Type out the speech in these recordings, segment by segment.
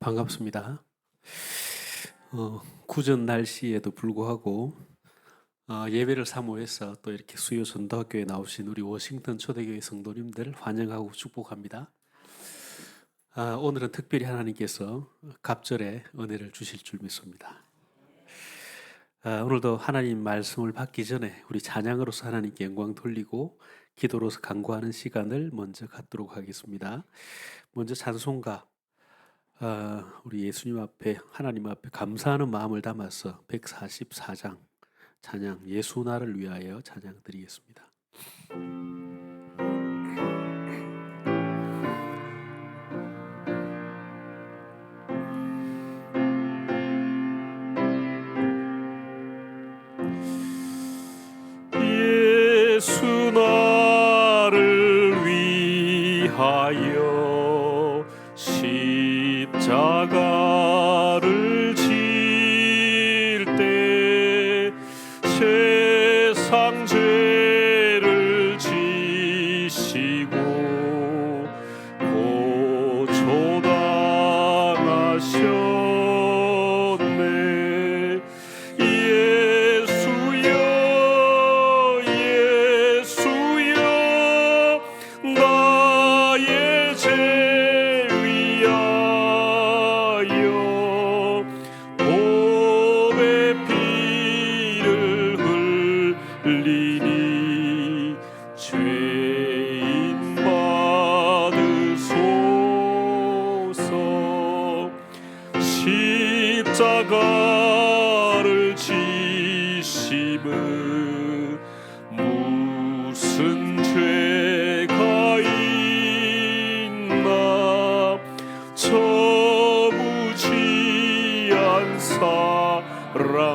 반갑습니다. 구전 날씨에도 불구하고 예배를 사모해서 또 이렇게 수요 전도학교에 나오신 우리 워싱턴 초대교회 성도님들 환영하고 축복합니다. 오늘은 특별히 하나님께서 갑절에 은혜를 주실 줄 믿습니다. 오늘도 하나님 말씀을 받기 전에 우리 찬양으로서 하나님께 영광 돌리고 기도로서 간구하는 시간을 먼저 갖도록 하겠습니다. 먼저 찬송가 우리 예수님 앞에 하나님 앞에 감사하는 마음을 담아서 144장 찬양 예수 나를 위하여 찬양 드리겠습니다. 예수 나를 위하여 십자가를 질 때 세상 죄를 지시고 고초당하셨네. 예수여 예수여 나의 죄 위하여 보배 피를 흘리니 죄인 받으소서. 십자가를 지심은 무슨 죄가 있나. 저무지한 사람들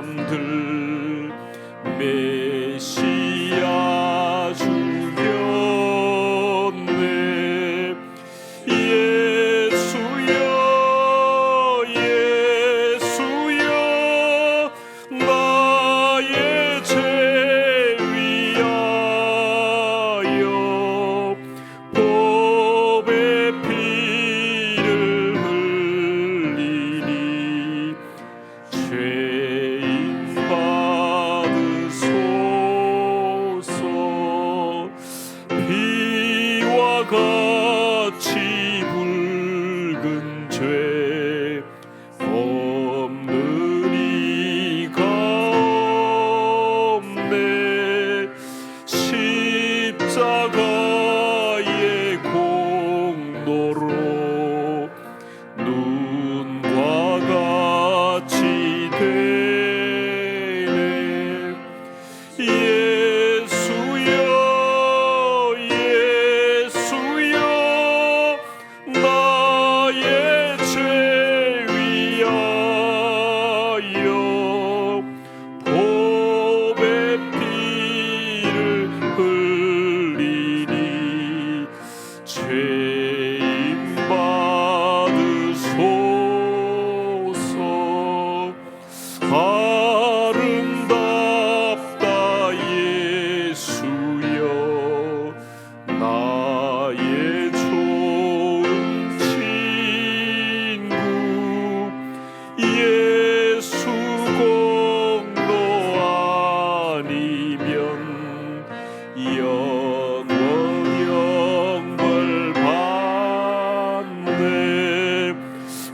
메시아 죽였네. 예수여 예수여 나의 죄 위하여 보배 피를 흘리니 죄인 받으소서. 피와 같이 붉은 죄 없는 이가 없네. 십자가의 공로로 눈과 같이 되네. 예수여 예수여 나의 죄 위하여 보배 피를 흘리니 죄인 받으소서. 아름답다 예수여 나의 좋은 친구. 예수 공로 아니면 영원 영벌 받네.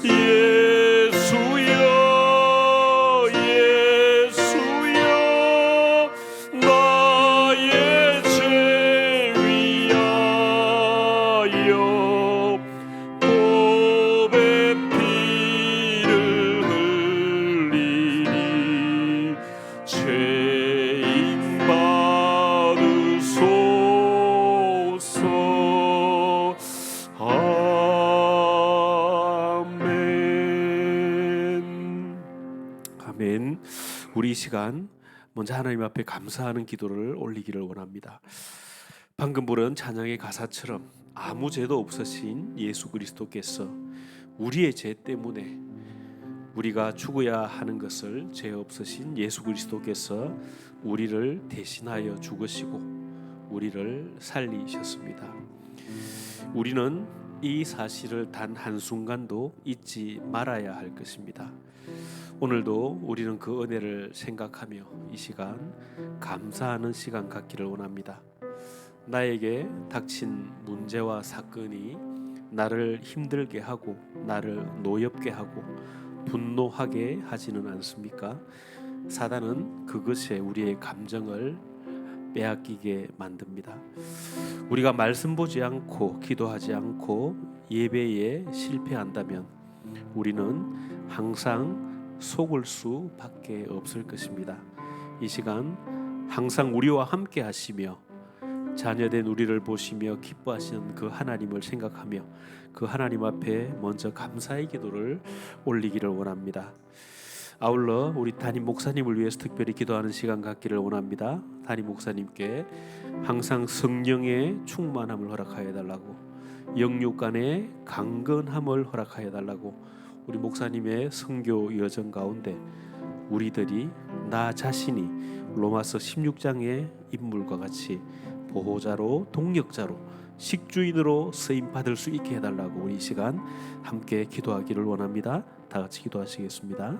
예수여 예수여 나의 죄 위하여 보배 피를 흘리니 죄인 받으소서. 아멘. 아멘. 우리 이 시간 먼저 하나님 앞에 감사하는 기도를 올리기를 원합니다. 방금 부른 찬양의 가사처럼 아무 죄도 없으신 예수 그리스도께서 우리의 죄 때문에 우리가 죽어야 하는 것을 죄 없으신 예수 그리스도께서 우리를 대신하여 죽으시고 우리를 살리셨습니다. 우리는 이 사실을 단 한순간도 잊지 말아야 할 것입니다. 오늘도 우리는 그 은혜를 생각하며 이 시간 감사하는 시간 갖기를 원합니다. 나에게 닥친 문제와 사건이 나를 힘들게 하고 나를 노엽게 하고 분노하게 하지는 않습니까? 사단은 그것에 우리의 감정을 빼앗기게 만듭니다. 우리가 말씀 보지 않고 기도하지 않고 예배에 실패한다면 우리는 항상 속을 수밖에 없을 것입니다. 이 시간 항상 우리와 함께 하시며 자녀된 우리를 보시며 기뻐하시는 그 하나님을 생각하며 그 하나님 앞에 먼저 감사의 기도를 올리기를 원합니다. 아울러 우리 담임 목사님을 위해서 특별히 기도하는 시간 갖기를 원합니다. 담임 목사님께 항상 성령의 충만함을 허락하여 달라고, 영육 간의 강건함을 허락하여 달라고, 우리 목사님의 선교 여정 가운데 우리들이 나 자신이 로마서 16장의 인물과 같이 보호자로 동력자로 식주인으로 쓰임 받을 수 있게 해달라고 우리 이 시간 함께 기도하기를 원합니다. 다 같이 기도하시겠습니다.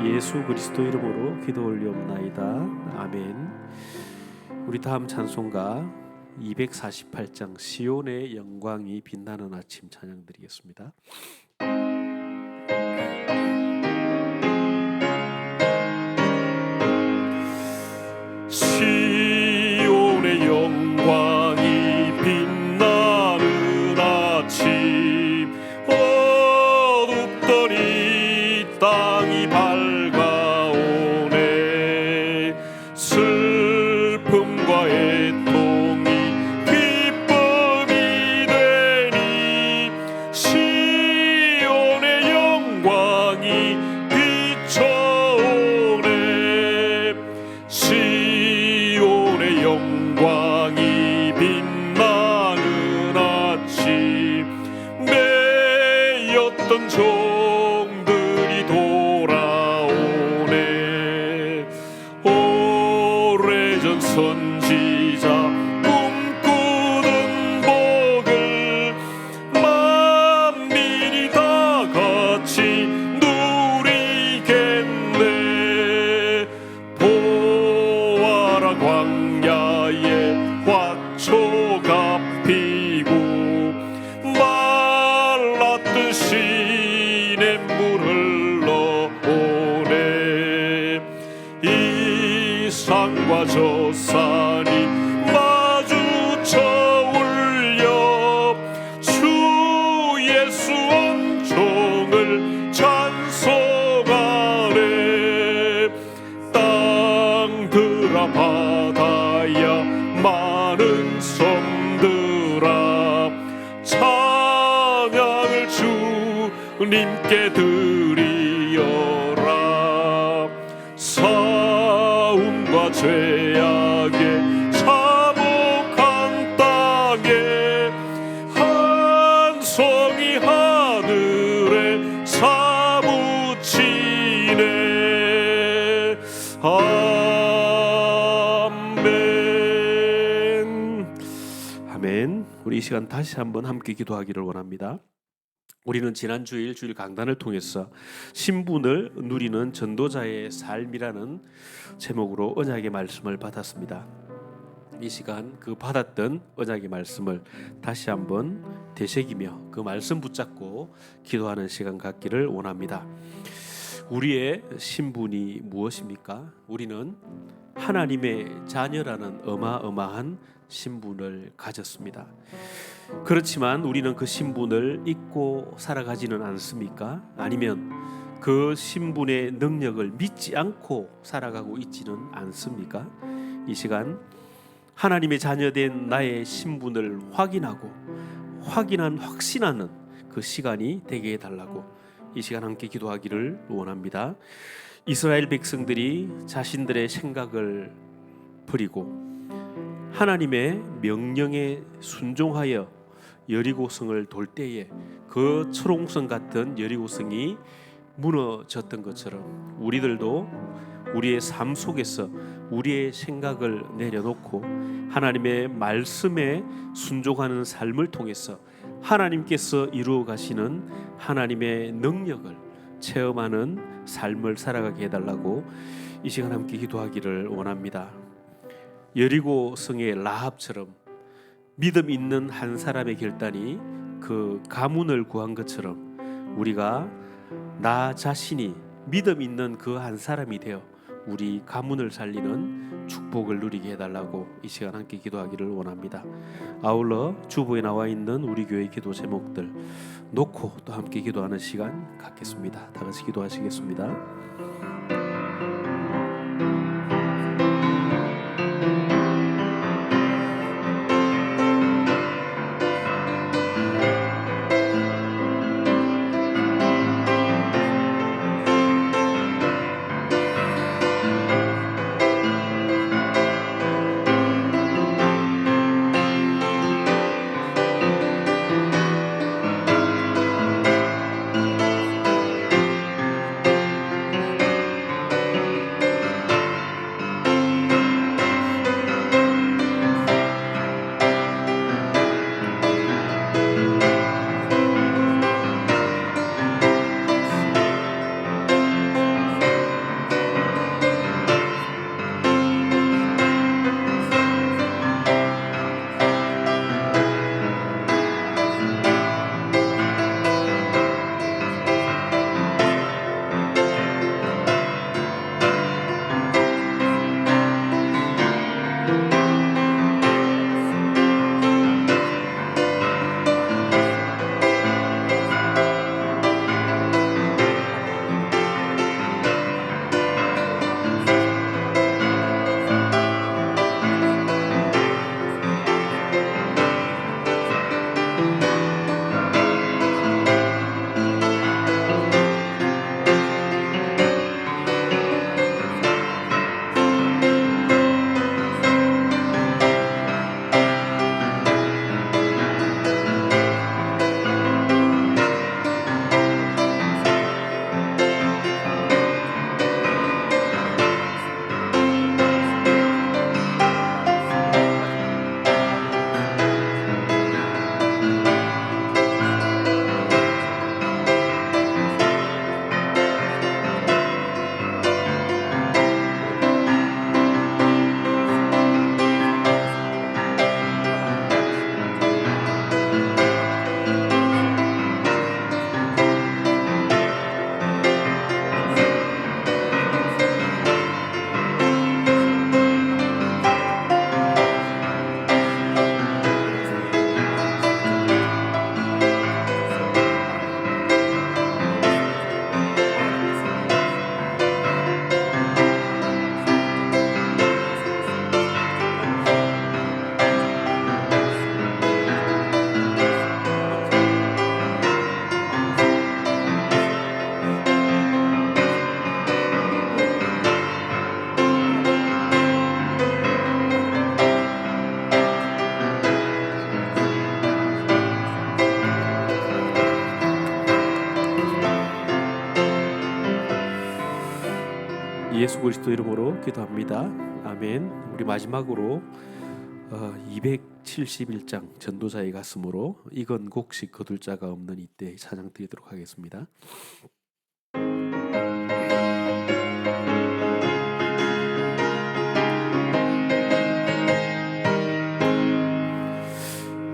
예수 그리스도 이름으로 기도 올리옵나이다. 아멘. 우리 다음 찬송가 248장 시온의 영광이 빛나는 아침 찬양 드리겠습니다. 시온의 영광이 빛나는 아침, 어둡던 이 땅이 밝아오네. 슬픔과 애통이 기쁨이 되니 시온의 영광이 비춰오네. 시온의 영광이 빛나는 아침, 매였던 종들이 돌아오네. 오래전 선지자 꿈꾸던 복을 만민이 다 같이 누리겠네. 보아라 광야에 화초가 피고 말랐던 시 님께 드리어라. 사움과 죄악에 참혹한 땅에 한 송이 하늘에 사무치네. 아멘. 아멘. 우리 이 시간 다시 한번 함께 기도하기를 원합니다. 우리는 지난 주일 강단을 통해서 신분을 누리는 전도자의 삶이라는 제목으로 언약의 말씀을 받았습니다. 이 시간 그 받았던 언약의 말씀을 다시 한번 되새기며 그 말씀 붙잡고 기도하는 시간 갖기를 원합니다. 우리의 신분이 무엇입니까? 우리는 하나님의 자녀라는 어마어마한 신분을 가졌습니다. 그렇지만 우리는 그 신분을 잊고 살아가지는 않습니까? 아니면 그 신분의 능력을 믿지 않고 살아가고 있지는 않습니까? 이 시간 하나님의 자녀된 나의 신분을 확신하는 그 시간이 되게 해달라고 이 시간 함께 기도하기를 원합니다. 이스라엘 백성들이 자신들의 생각을 버리고 하나님의 명령에 순종하여 여리고성을 돌 때에 그 초롱성 같은 여리고성이 무너졌던 것처럼 우리들도 우리의 삶 속에서 우리의 생각을 내려놓고 하나님의 말씀에 순종하는 삶을 통해서 하나님께서 이루어 가시는 하나님의 능력을 체험하는 삶을 살아가게 해달라고 이 시간 함께 기도하기를 원합니다. 여리고 성의 라합처럼 믿음 있는 한 사람의 결단이 그 가문을 구한 것처럼 우리가 나 자신이 믿음 있는 그 한 사람이 되어 우리 가문을 살리는 축복을 누리게 해달라고 이 시간 함께 기도하기를 원합니다. 아울러 주보에 나와 있는 우리 교회 기도 제목들 놓고 또 함께 기도하는 시간 갖겠습니다. 다 같이 기도하시겠습니다. 예수 그리스도 이름으로 기도합니다. 아멘. 우리 마지막으로 271장 전도자의 가슴으로 이건 곡식 거둘 자가 없는 이때 찬양 드리도록 하겠습니다.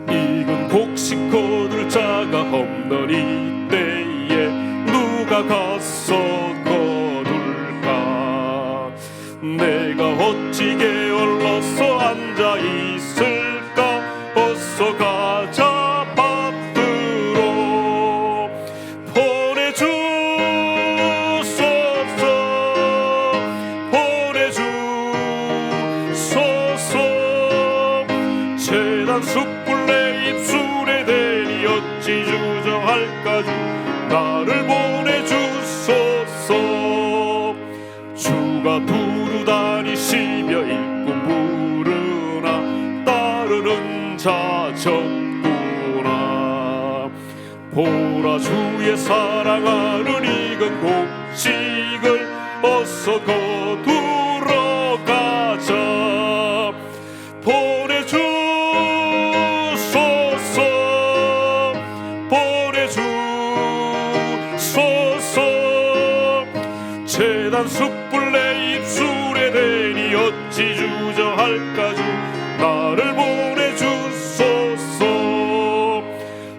이건 곡식 거둘 자가 없는 이때에 누가 가서 거둘까? 내가 어찌 게을러서 앉아 있을까? 어서 가자 밭으로 보내주소서, 보내주소서. 재단 숯불 내 입술에 대니 어찌 주저할까? 주 나를 보내주소서. 주가 두루 다니시며 일꾼 부르나 따르는 자 적구나. 보라 주의 사랑하는 익은 곡식을 어서 거두러 가자. 보내주소서, 보내주소서. 재단 숯불 내 입술에 대니 어찌 주저할까? 주 나를 보내주소서.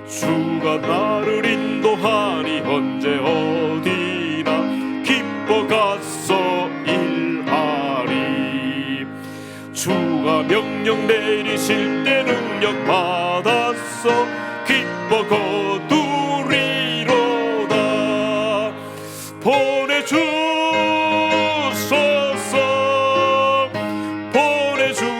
주가 나를 인도하니 언제 어디나 기뻐 가서 일하리. 주가 명령 내리실 때 능력 받았어 기뻐 거두리로다. 보내주소서, 보내주소서.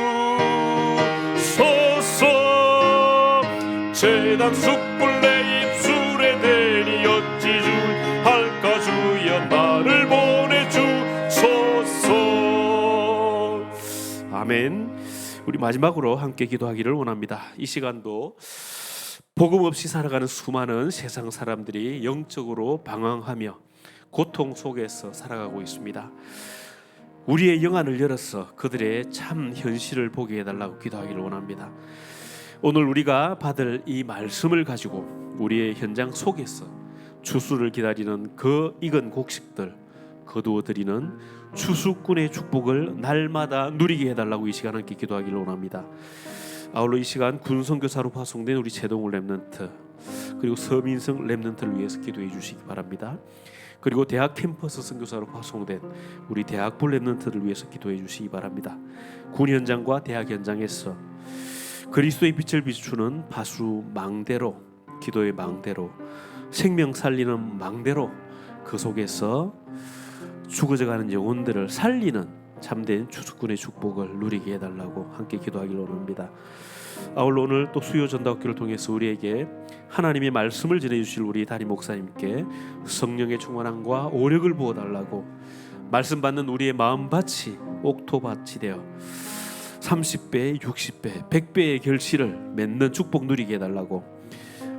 재단 숯불 내 입술에 대니 어찌 주할까? 주여 나를 보내주소서. 아멘. 우리 마지막으로 함께 기도하기를 원합니다. 이 시간도 복음 없이 살아가는 수많은 세상 사람들이 영적으로 방황하며 고통 속에서 살아가고 있습니다. 우리의 영안을 열어서 그들의 참 현실을 보게 해달라고 기도하기를 원합니다. 오늘 우리가 받을 이 말씀을 가지고 우리의 현장 속에서 추수를 기다리는 그 익은 곡식들 거두어드리는 추수꾼의 축복을 날마다 누리게 해달라고 이 시간 함께 기도하기를 원합니다. 아울러 이 시간 군선교사로 파송된 우리 제동울 랩넌트 그리고 서민성 랩넌트를 위해서 기도해 주시기 바랍니다. 그리고 대학 캠퍼스 선교사로 파송된 우리 대학부 랩넌트를 위해서 기도해 주시기 바랍니다. 군 현장과 대학 현장에서 그리스도의 빛을 비추는 바수 망대로, 기도의 망대로, 생명 살리는 망대로 그 속에서 죽어져가는 영혼들을 살리는 참된 추수꾼의 축복을 누리게 해달라고 함께 기도하기를 원합니다. 아울러 오늘 또 수요 전도학교를 통해서 우리에게 하나님의 말씀을 전해주실 우리 담임 목사님께 성령의 충만함과 오력을 부어달라고, 말씀 받는 우리의 마음밭이 옥토밭이 되어 30배, 60배, 100배의 결실을 맺는 축복 누리게 해달라고,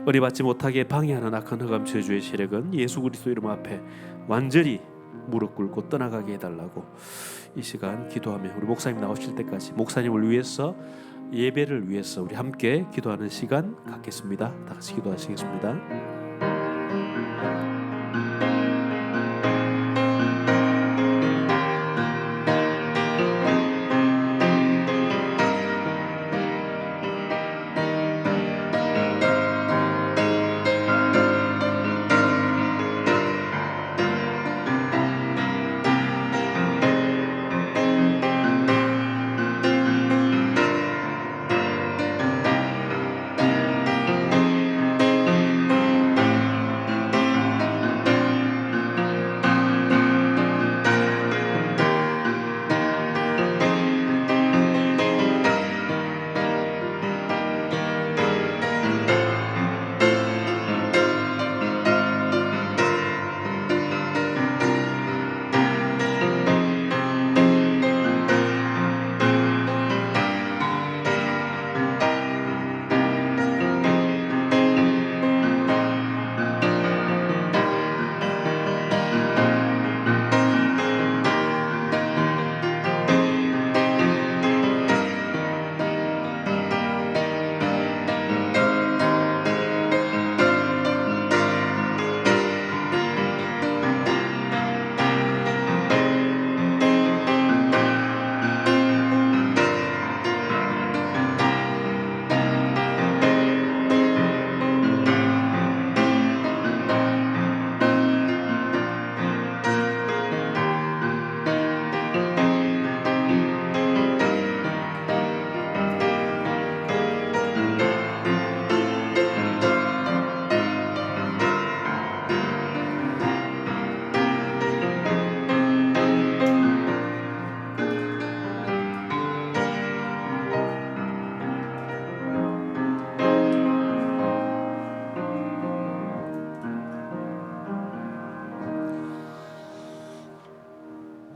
은혜받지 못하게 방해하는 악한 흑암 저주의 세력은 예수 그리스도 이름 앞에 완전히 무릎 꿇고 떠나가게 해달라고 이 시간 기도하며 우리 목사님 나오실 때까지 목사님을 위해서, 예배를 위해서 우리 함께 기도하는 시간 갖겠습니다. 다 같이 기도하시겠습니다.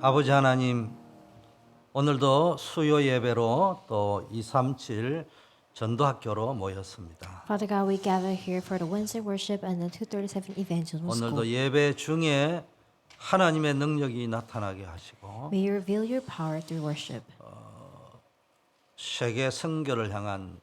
아버지 하나님, 오늘도 수요 예배로 또 237 전도학교로 모였습니다. Father God, we gather here for the Wednesday worship and the 237 Evangelism 오늘도 School. 예배 중에 하나님의 능력이 나타나게 하시고 May you reveal your power through worship 세계 선교를 향한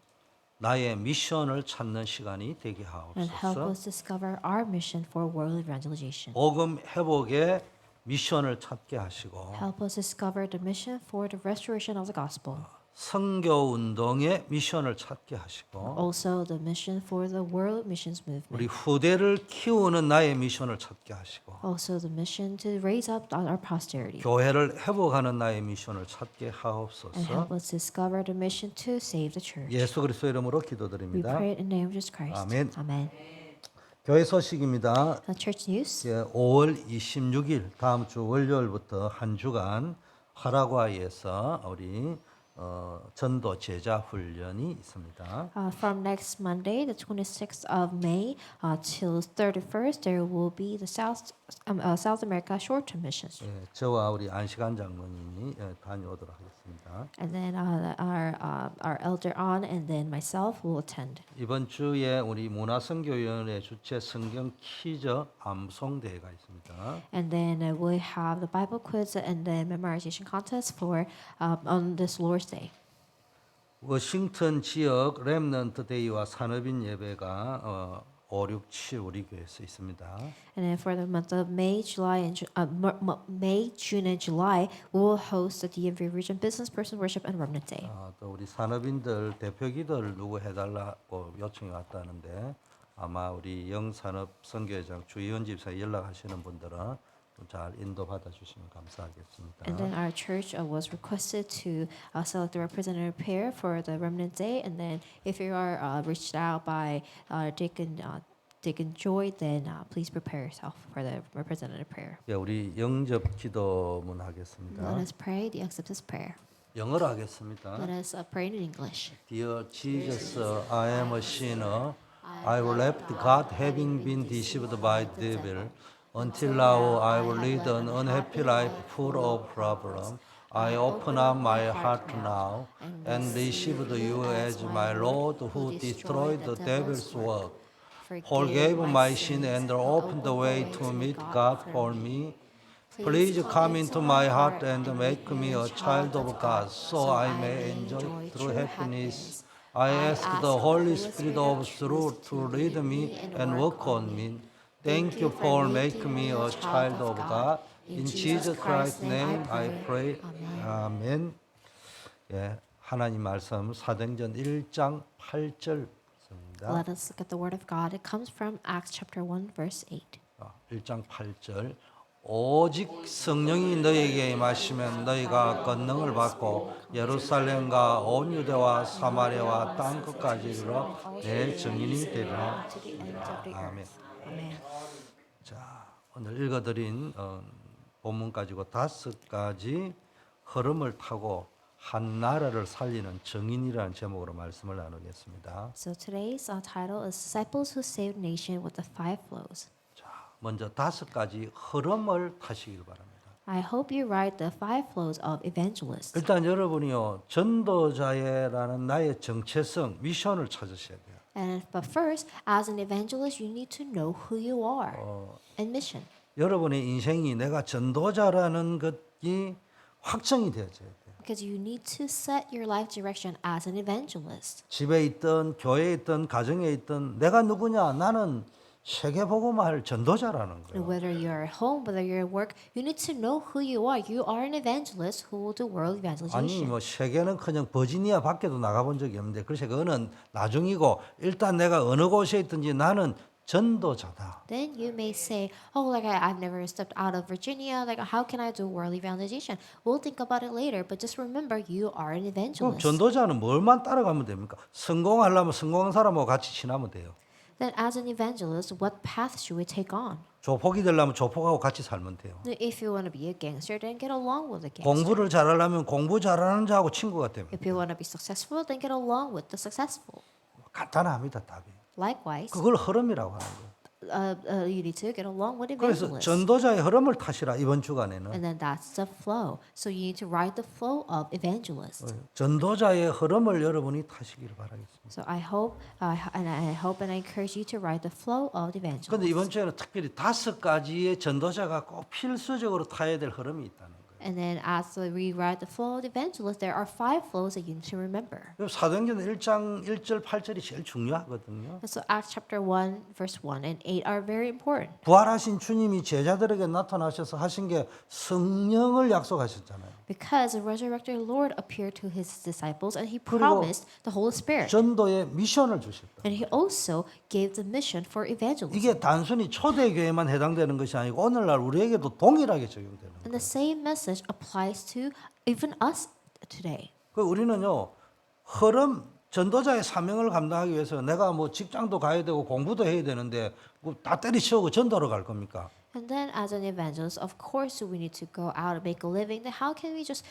나의 미션을 찾는 시간이 되게 and help 하옵소서. us discover our mission for world evangelization. 복음 회복의 미션을 찾게 하시고 Help us discover the mission for the restoration of the gospel. 선교 운동의 미션을 찾게 하시고 Also, the mission for the world missions 우리 movement. 후대를 키우는 나의 미션을 찾게 하시고 Also, the mission to raise up our posterity. 교회를 회복하는 나의 미션을 찾게 And 하옵소서. help us discover the mission to save the church. 예수 그리스도 이름으로 We 기도드립니다. pray in the name of Jesus Christ. 아멘. Amen. 교회 소식입니다. The church news. 5월 26일 다음 주 월요일부터 한 주간 파라과이에서 우리 전도 제자 훈련이 있습니다. From next Monday, the 26th of May, till 31st, there will be the South America short-term missions. 예, 저와 우리 안시간 장로님이 다녀오도록 하겠습니다. And then our elder on and then myself will attend. 이번 주에 우리 문화선교위원회 주최 성경 퀴즈 암송 대회가 있습니다. And then we have the Bible quiz and then memorization contest for on this Lord's Day. 워싱턴 지역 렘넌트 데이와 산업인 예배가 5, 6, 7 우리 교회에서 있습니다. And then for the month of May, May, June, and July, we will host the DMV Region Business Person Worship and Remnant Day. 또 우리 산업인들 대표 기도를 누구 해달라고 요청이 왔다는데 아마 우리 영산업 선교회장 주의원 집사에 연락하시는 분들은 좀 잘 인도받아 주시면 감사하겠습니다. And then our church was requested to select the representative pair for the Remnant Day. And then if you are reached out by Deacon Joy, then please prepare yourself for the representative prayer. 예, 우리 영접 기도문 하겠습니다. Let us pray the acceptance prayer. 영어로 하겠습니다. Let us pray in English. Dear Jesus, I am a sinner. I will left God having been deceived by the devil. Until now, I will lead an unhappy life full of problems. I open up my heart now and receive you as my Lord who destroyed the devil's work. Forgave my sin and opened the way to meet God for me. Please come into my heart and make me a child of God so I may enjoy true happiness. I ask the Holy Spirit of truth to lead me and work on me. Thank you for making me a child of God. In Jesus Christ's name I pray. 아멘. 예, 하나님 말씀 사도행전 1장 8절 입니다. Let us look at the word of God. It comes from Acts chapter 1 verse 8. 1장 8절 오직 성령이 너희에게 임하시면 너희가 권능을 받고 예루살렘과 온 유대와 사마리아와 땅 끝까지 이르러 내 증인이 되리라. 아멘. Amen. 자, 오늘 읽어드린 본문 가지고 5가지 흐름을 타고 한 나라를 살리는 증인이라는 제목으로 말씀을 나누겠습니다. So today's title is Disciples Who Saved Nation with the Five Flows. 자, 먼저 5가지 흐름을 타시길 바랍니다. I hope you write the five flows of evangelists. 일단 여러분이요 전도자라는 나의 정체성, 미션을 찾으셔야 돼요. But first, as an evangelist, you need to know who you are and mission. 여러분의 인생이 내가 전도자라는 것이 확정이 되어져야 돼요. Because you need to set your life direction as an evangelist. 집에 있든 교회에 있든 가정에 있든 내가 누구냐? 나는 세계복음화할 전도자라는 거예요. Whether you're at home, whether you're at work, you need to know who you are. You are an evangelist who will do world 아니 evangelization. 뭐 세계는 그냥 버지니아 밖에도 나가본 적이 없는데 그래서 그거는 나중이고 일단 내가 어느 곳에 있든지 나는 전도자다. Then you may say, oh, like I've never stepped out of Virginia. Like, how can I do world evangelization? We'll think about it later, but just remember, you are an 그럼 evangelist. 전도자는 뭘만 따라가면 됩니까? 성공하려면 성공한 사람하고 같이 친하면 돼요. Then, as an evangelist, what path should we take on? 조폭이 되려면 조폭하고 같이 살면 돼요. If you want to be a gangster, then get along with the gangster. 공부를 잘하려면 공부 잘하는 자하고 친구가 되면 If you want to be successful, then get along with the successful. 간단합니다, 답이. Likewise, 그걸 흐름이라고 하는 거예요. you need to get along with 그래서 evangelists. 전도자의 흐름을 타시라 이번 주간에는. And then that's the flow. So you need to ride the flow of evangelists. 전도자의 흐름을 여러분이 타시기를 바라겠습니다. So I hope, and I encourage you to ride the flow of the evangelists. 그런데 이번 주에는 특별히 5가지의 전도자가 꼭 필수적으로 타야 될 흐름이 있다는 거예요. And then as we ride the flow of the evangelists, there are 5 flows that you need to remember. 사도행전 1장 1절 8절이 제일 중요하거든요. And so Acts chapter 1, verse 1 and 8 are very important. 부활하신 주님이 제자들에게 나타나셔서 하신 게 성령을 약속하셨잖아요. Because the resurrected Lord appeared to his disciples and he 그리고 promised the Holy Spirit. 전도의 미션을 주셨다. And he also gave the mission for evangelism. 이게 단순히 초대교회만 해당되는 것이 아니고 오늘날 우리에게도 동일하게 적용되는 거예요. And the same message applies to even us today. 그 우리는요 흐름 전도자의 사명을 감당하기 위해서 내가 뭐 직장도 가야 되고 공부도 해야 되는데 다 때리치우고 전도로 갈 겁니까? And then as an evangelist, of course we need to go out and make a living. Then how can we just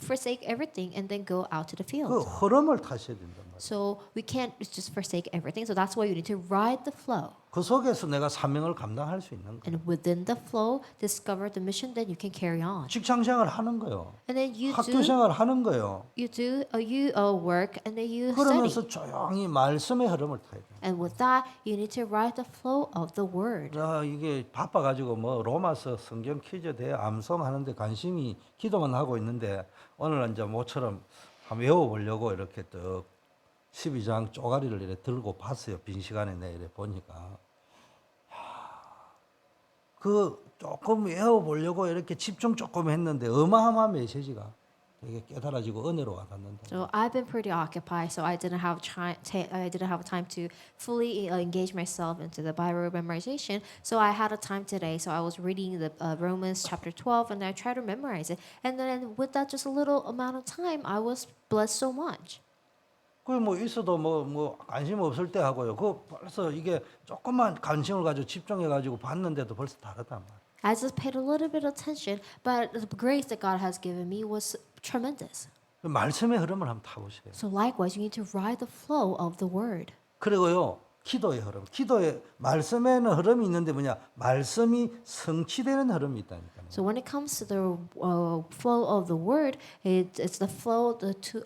forsake everything and then go out to the 그 field? 흐름을 타셔야 된단 말이에요. So we can't just forsake everything. So that's why you need to ride the flow. 그 속에서 내가 사명을 감당할 수 있는 거예요. And within the flow, discover the mission, then you can carry on. 직장 생활 하는 거요. And then 학교 생활 하는 거요. you work and then you study. 그러면서 조용히 말씀의 흐름을 타야 돼요. And with that, you need to ride the flow of the word. 이게 바빠가지고 뭐 로마서 성경 퀴즈 대 암송하는데 관심이 기도만 하고 있는데 오늘은 이제 모처럼 한번 외워보려고 이렇게 또 12장 쪼가리를 이렇게 들고 봤어요. 빈 시간에 내 이래 보니까 그 조금 외워보려고 이렇게 집중 조금 했는데 어마어마한 메시지가 되게 깨달아지고 은혜로 와닿는다. So I've been pretty occupied, so I didn't have time to fully engage myself into the Bible memorization. So I had a time today, so I was reading the Romans chapter 12, and I tried to memorize it. And then with that, just a little amount of time, I was blessed so much. 그 뭐 있어도 뭐 관심 없을 때 하고요. 그 벌써 이게 조금만 관심을 가지고 집중해 가지고 봤는데도 벌써 다르단 말이에요. I just paid a little bit of attention, but the grace that God has given me was tremendous. 말씀의 흐름을 한번 타보세요. So likewise, you need to ride the flow of the word. 그리고요, 기도의 흐름. 기도의 말씀에는 흐름이 있는데 뭐냐? 말씀이 성취되는 흐름이 있다니까요. So when it comes to the flow of the word, it's the flow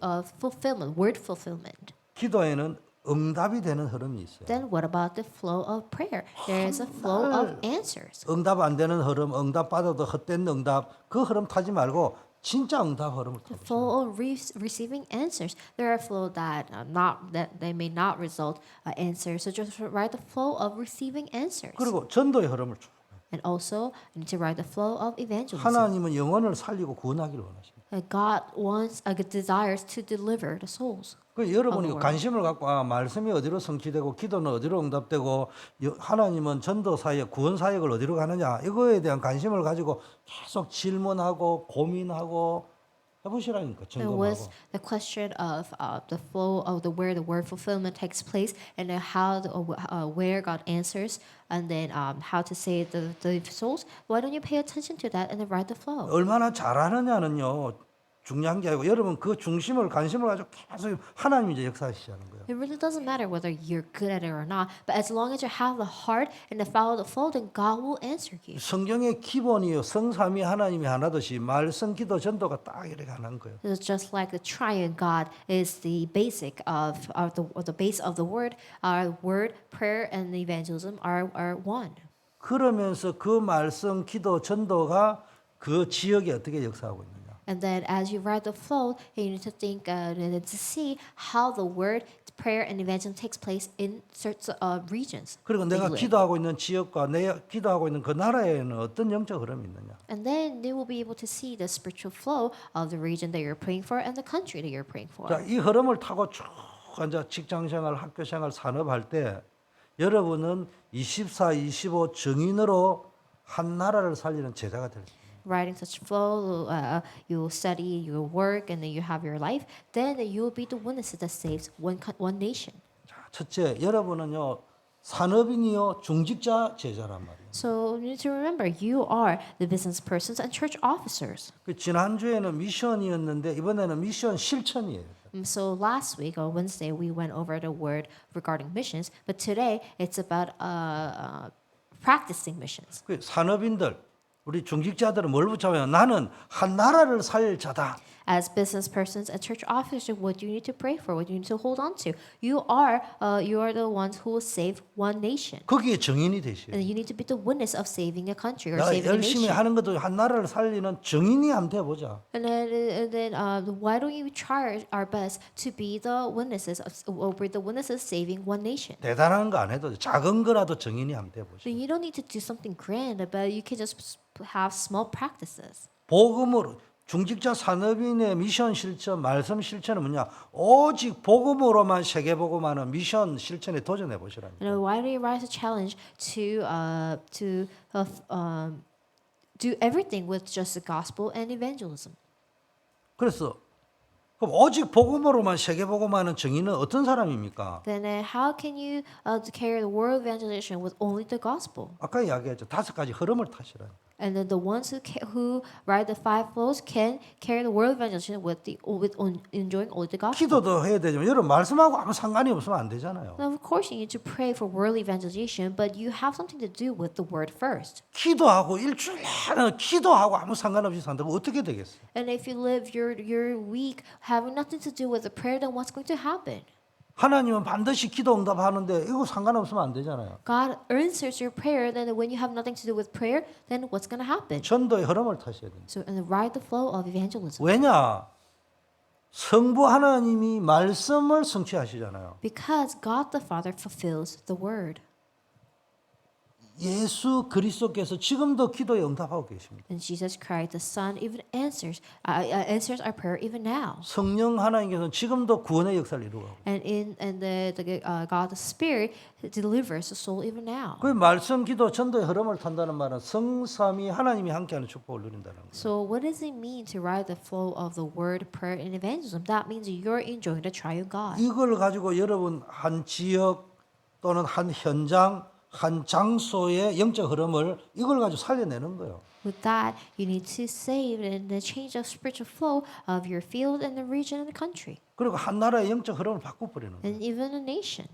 of fulfillment, word fulfillment. 기도에는 응답이 되는 흐름이 있어요. Then what about the flow of prayer? There is a flow of answers. 응답 안 되는 흐름, 응답 받아도 헛된 응답, 그 흐름 타지 말고 진짜 응답 흐름을 The 타보세요. flow of receiving answers. There are flow that they may not result answers. So just ride the flow of receiving answers. 그리고 전도의 흐름을 쭉. And also, you need to ride the flow of evangelism. 하나님은 영혼을 살리고 구원하기를 원하십니다. God desires to deliver the souls. 그 여러분이 관심을 갖고 말씀이 어디로 성취되고 기도는 어디로 응답되고 하나님은 전도 사역, 구원 사역을 어디로 가느냐 이거에 대한 관심을 가지고 계속 질문하고 고민하고 해보시라니까 And with 점검하고. the question of the flow of where the word fulfillment takes place, and then where God answers, and then how to save the souls, why don't you pay attention to that and then ride the flow? 얼마나 잘하느냐는요 중요한 게 아니고 여러분 그 중심을 관심을 가지고 계속 하나님이 이제 역사하시자는 거예요. It really doesn't matter whether you're good at it or not, but as long as you have the heart and the follow the flow, then God will answer you. 성경의 기본이요 성삼위 하나님이 하나듯이 말씀, 기도, 전도가 딱 이렇게 하는 거예요. It's just like the triune God is the basic of the base of the word. Our word, prayer, and evangelism are one. 그러면서 그 말씀, 기도, 전도가 그 지역에 어떻게 역사하고 있느냐. And then as you ride the flow, you need to think and to see how the word, prayer, and evangelism takes place in certain regions. 그리고 내가 기도하고 있는 지역과 내가 기도하고 있는 그 나라에는 어떤 영적 흐름이 있느냐. And then they will be able to see the spiritual flow of the region that you're praying for and the country that you're praying for. 자, 이 흐름을 타고 쭉 앉아 직장생활, 학교생활, 산업할 때 여러분은 24, 25 증인으로 한 나라를 살리는 제자가 될 수 있습니다. Riding such flow, you will study, you will work, and then you have your life. Then you will be the witnesses that saves one nation. 자, 첫째, 여러분은요 산업인이요 중직자 제자란 말이에요. So you need to remember, you are the business persons and church officers. 그 지난주에는 미션이었는데 이번에는 미션 실천이에요. So last week on Wednesday we went over the word regarding missions, but today it's about practicing missions. 그 산업인들, 우리 중직자들은 뭘 붙잡아요? 나는 한 나라를 살 자다. As business persons and church officers, what do you need to pray for? What do you need to hold on to? You are the ones who will save one nation. 거기에 정인이 되셔요. And you need to be the witness of saving a country or 내가 saving a 열심히 nation. 하는 것도 한 나라를 살리는 정인이 한번 돼보자. And then why don't you try our best to be the witnesses saving one nation? 대단한 거 안 해도 돼. 작은 거라도 정인이 한번 돼보자. So you don't need to do something grand, but you can just have small practices. 복음으로 중직자 산업인의 미션 실천, 말씀 실천은 뭐냐? 오직 복음으로만 세계 복음하는 미션 실천에 도전해 보시라니. And why do you rise a challenge to do everything with just the gospel and evangelism? 그래서 그럼 오직 복음으로만 세계 복음하는 정의는 어떤 사람입니까? Then how can you carry the world evangelization with only the gospel? 아까 이야기했죠. 5가지 흐름을 타시라. And then the ones who ride the five flows can carry the world evangelization with enjoying only the gospel. 기도도 해야 되지만 여러분 말씀하고 아무 상관이 없으면 안 되잖아요. Now, of course, you need to pray for world evangelization, but you have something to do with the word first. 기도하고 일주일 내내 기도하고 아무 상관없이 산다면 어떻게 되겠어요? And if you live your week having nothing to do with the prayer, then what's going to happen? 하나님은 반드시 기도 응답하는데 이거 상관없으면 안 되잖아요. God answers your prayer. Then when you have nothing to do with prayer, then what's going to happen? 전도의 흐름을 타셔야 돼요. So and ride the flow of evangelism. 왜냐? 성부 하나님이 말씀을 성취하시잖아요. Because God the Father fulfills the word. 예수 그리스도께서 지금도 기도에 응답하고 계십니다. And Jesus Christ, the Son, even answers our prayer even now. 성령 하나님께서는 지금도 구원의 역사를 이루고 And God the Spirit delivers the soul even now. 그 말씀 기도 전도의 흐름을 탄다는 말은 성삼위 하나님이 함께하는 축복을 누린다는 거예요. So what does it mean to ride the flow of the word, prayer, and evangelism? That means you're enjoying the triune God. 이걸 가지고 여러분 한 지역 또는 한 현장 한 장소의 영적 흐름을 이걸 가지고 살려내는 거예요. With that, you need to save and change the spiritual flow of your field and the region and the country, 그리고 한 나라의 영적 흐름을 바꿔버리는 거예요. and even a nation.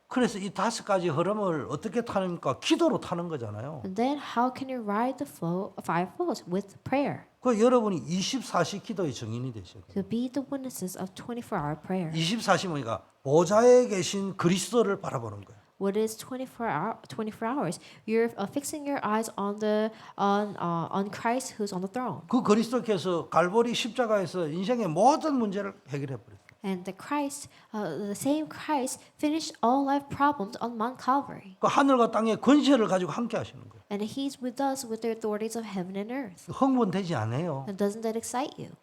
그래서 이 5가지 흐름을 어떻게 타는가? 기도로 타는 거잖아요. And then, how can you ride the flow of five flows with prayer? 그 여러분이 24시 기도의 증인이 되셔야 돼요. To be the witnesses of 24-hour prayer. 24시 뭐니까 보좌에 계신 그리스도를 바라보는 거예요. What is 24 hours? You're fixing your eyes on Christ who's on the throne. 그 그리스도께서 갈보리 십자가에서 인생의 모든 문제를 해결해 버렸어요. And the same Christ finished all life problems on Mount Calvary. 그 하늘과 땅의 권세를 가지고 함께 하시는 거예요. And He's with us with the authorities of heaven and earth. 흥분되지 않아요. And doesn't that excite you?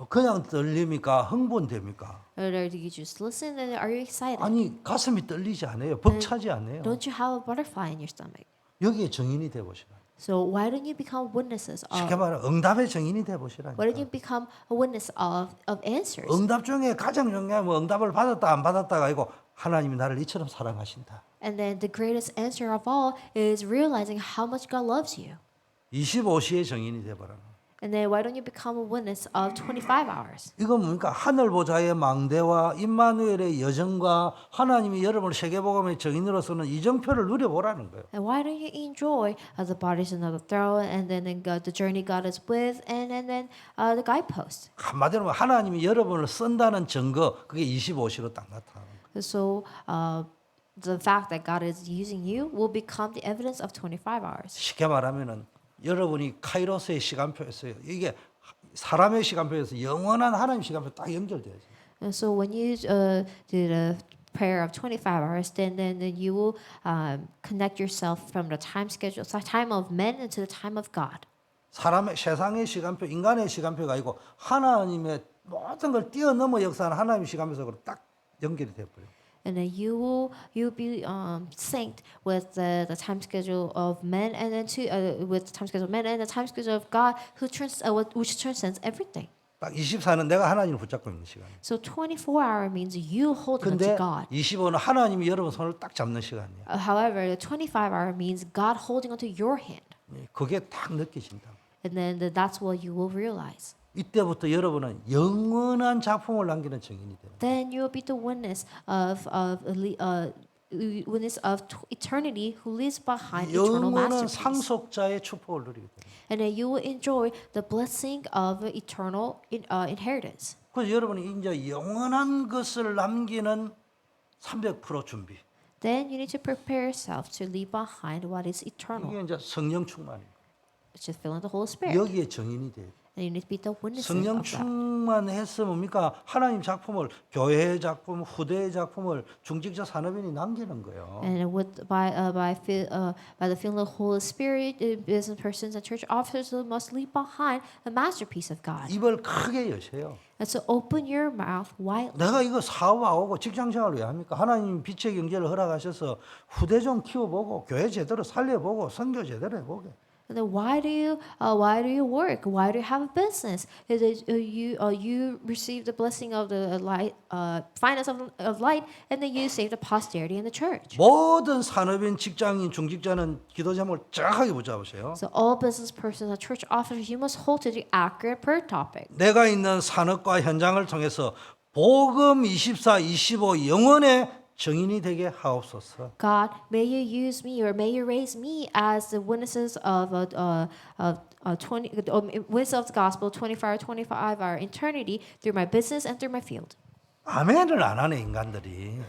그냥 떨립니까? 흥분됩니까? Or do you just listen and are you excited? 아니 가슴이 떨리지 않아요. 벅차지 않아요. Don't you have a butterfly in your stomach? 여기에 정인이 돼 보시라. So why don't you become witnesses 쉽게 of? 말하면 응답의 정인이 돼 Why don't 보시라니까. you become a witness of answers? 응답 중에 가장 중요한 뭐 응답을 받았다 안 받았다가 아니고 하나님이 나를 이처럼 사랑하신다. And then the greatest answer of all is realizing how much God loves you. 25시의 정인이 돼 보라. And then why don't you become a witness of 25 hours? 이건 뭡니까? 하늘 보좌의 망대와 임마누엘의 여정과 하나님이 여러분을 세계복음의 정인으로서는 이정표를 누려보라는 거예요. And why don't you enjoy the bodies of the throne and then the journey God is with and then the guidepost? 한마디로 말하면 하나님이 여러분을 쓴다는 증거 그게 25시로 딱 나타나는 거예요. So the fact that God is using you will become the evidence of 25 hours. 쉽게 말하면은 여러분이 카이로스의 시간표에서 이게 사람의 시간표에서 영원한 하나님 시간표 딱 연결돼야죠. And so when you do the prayer of 25 hours, then you will connect yourself from the time schedule, time of men into the time of God. 사람의 세상의 시간표, 인간의 시간표가 아니고 하나님의 모든 걸 뛰어넘어 역사하는 하나님의 시간표적으로 딱 연결이 돼 버려요. And then you'll be synced with the time schedule of men, and then with the time schedule of men and the time schedule of God, which transcends everything. 딱 24는 내가 하나님을 붙잡고 있는 시간이에요. So 24-hour means you holding on 근데 to God. 25는 하나님이 여러분 손을 딱 잡는 시간이에요. However, the 25-hour means God holding onto your hand, 그게 딱 느껴진다. and then that's what you will realize. 이때부터 여러분은 영원한 작품을 남기는 증인이 돼요. Then you will be the witness of eternity who lives behind eternal 영원한 masterpiece. 상속자의 축복을 누리게 돼요. And then you will enjoy the blessing of eternal inheritance. 그래서 여러분이 이제 영원한 것을 남기는 300% 준비. Then you need to prepare yourself to leave behind what is eternal, 이게 이제 성령 충만이에요. which is filling the Holy Spirit. 여기에 정인이 돼요. And you need to be the witnesses 성령 of that. 충만해서 뭡니까? 하나님 작품을 교회의 작품, 후대의 작품을 중직자 산업인이 남기는 거예요. And by the filling of the Holy Spirit, business persons and church officers must leave behind the masterpiece of God. 입을 크게 여세요. And so open your mouth widely. 내가 이거 사업하고 직장생활을 왜 합니까? 하나님 빛의 경제를 허락하셔서 후대 좀 키워보고 교회 제대로 살려보고 선교 제대로 해보게. And then why do you work? Why do you have a business? Is it you receive the blessing of the light, finance of light, and then you save the posterity in the church. 모든 산업인, 직장인, 중직자는 기도 제목을 정확하게 붙잡으세요. So all business persons and church officers, you must hold to the accurate prayer topic. 내가 있는 산업과 현장을 통해서 복음 24, 25 영원의 증인이 되게 하옵소서. God, may you use me, or may you raise me as the witnesses of 20 witness of the gospel 24/25 our eternity through my business and through my field. 아멘을 안 하네 인간들이.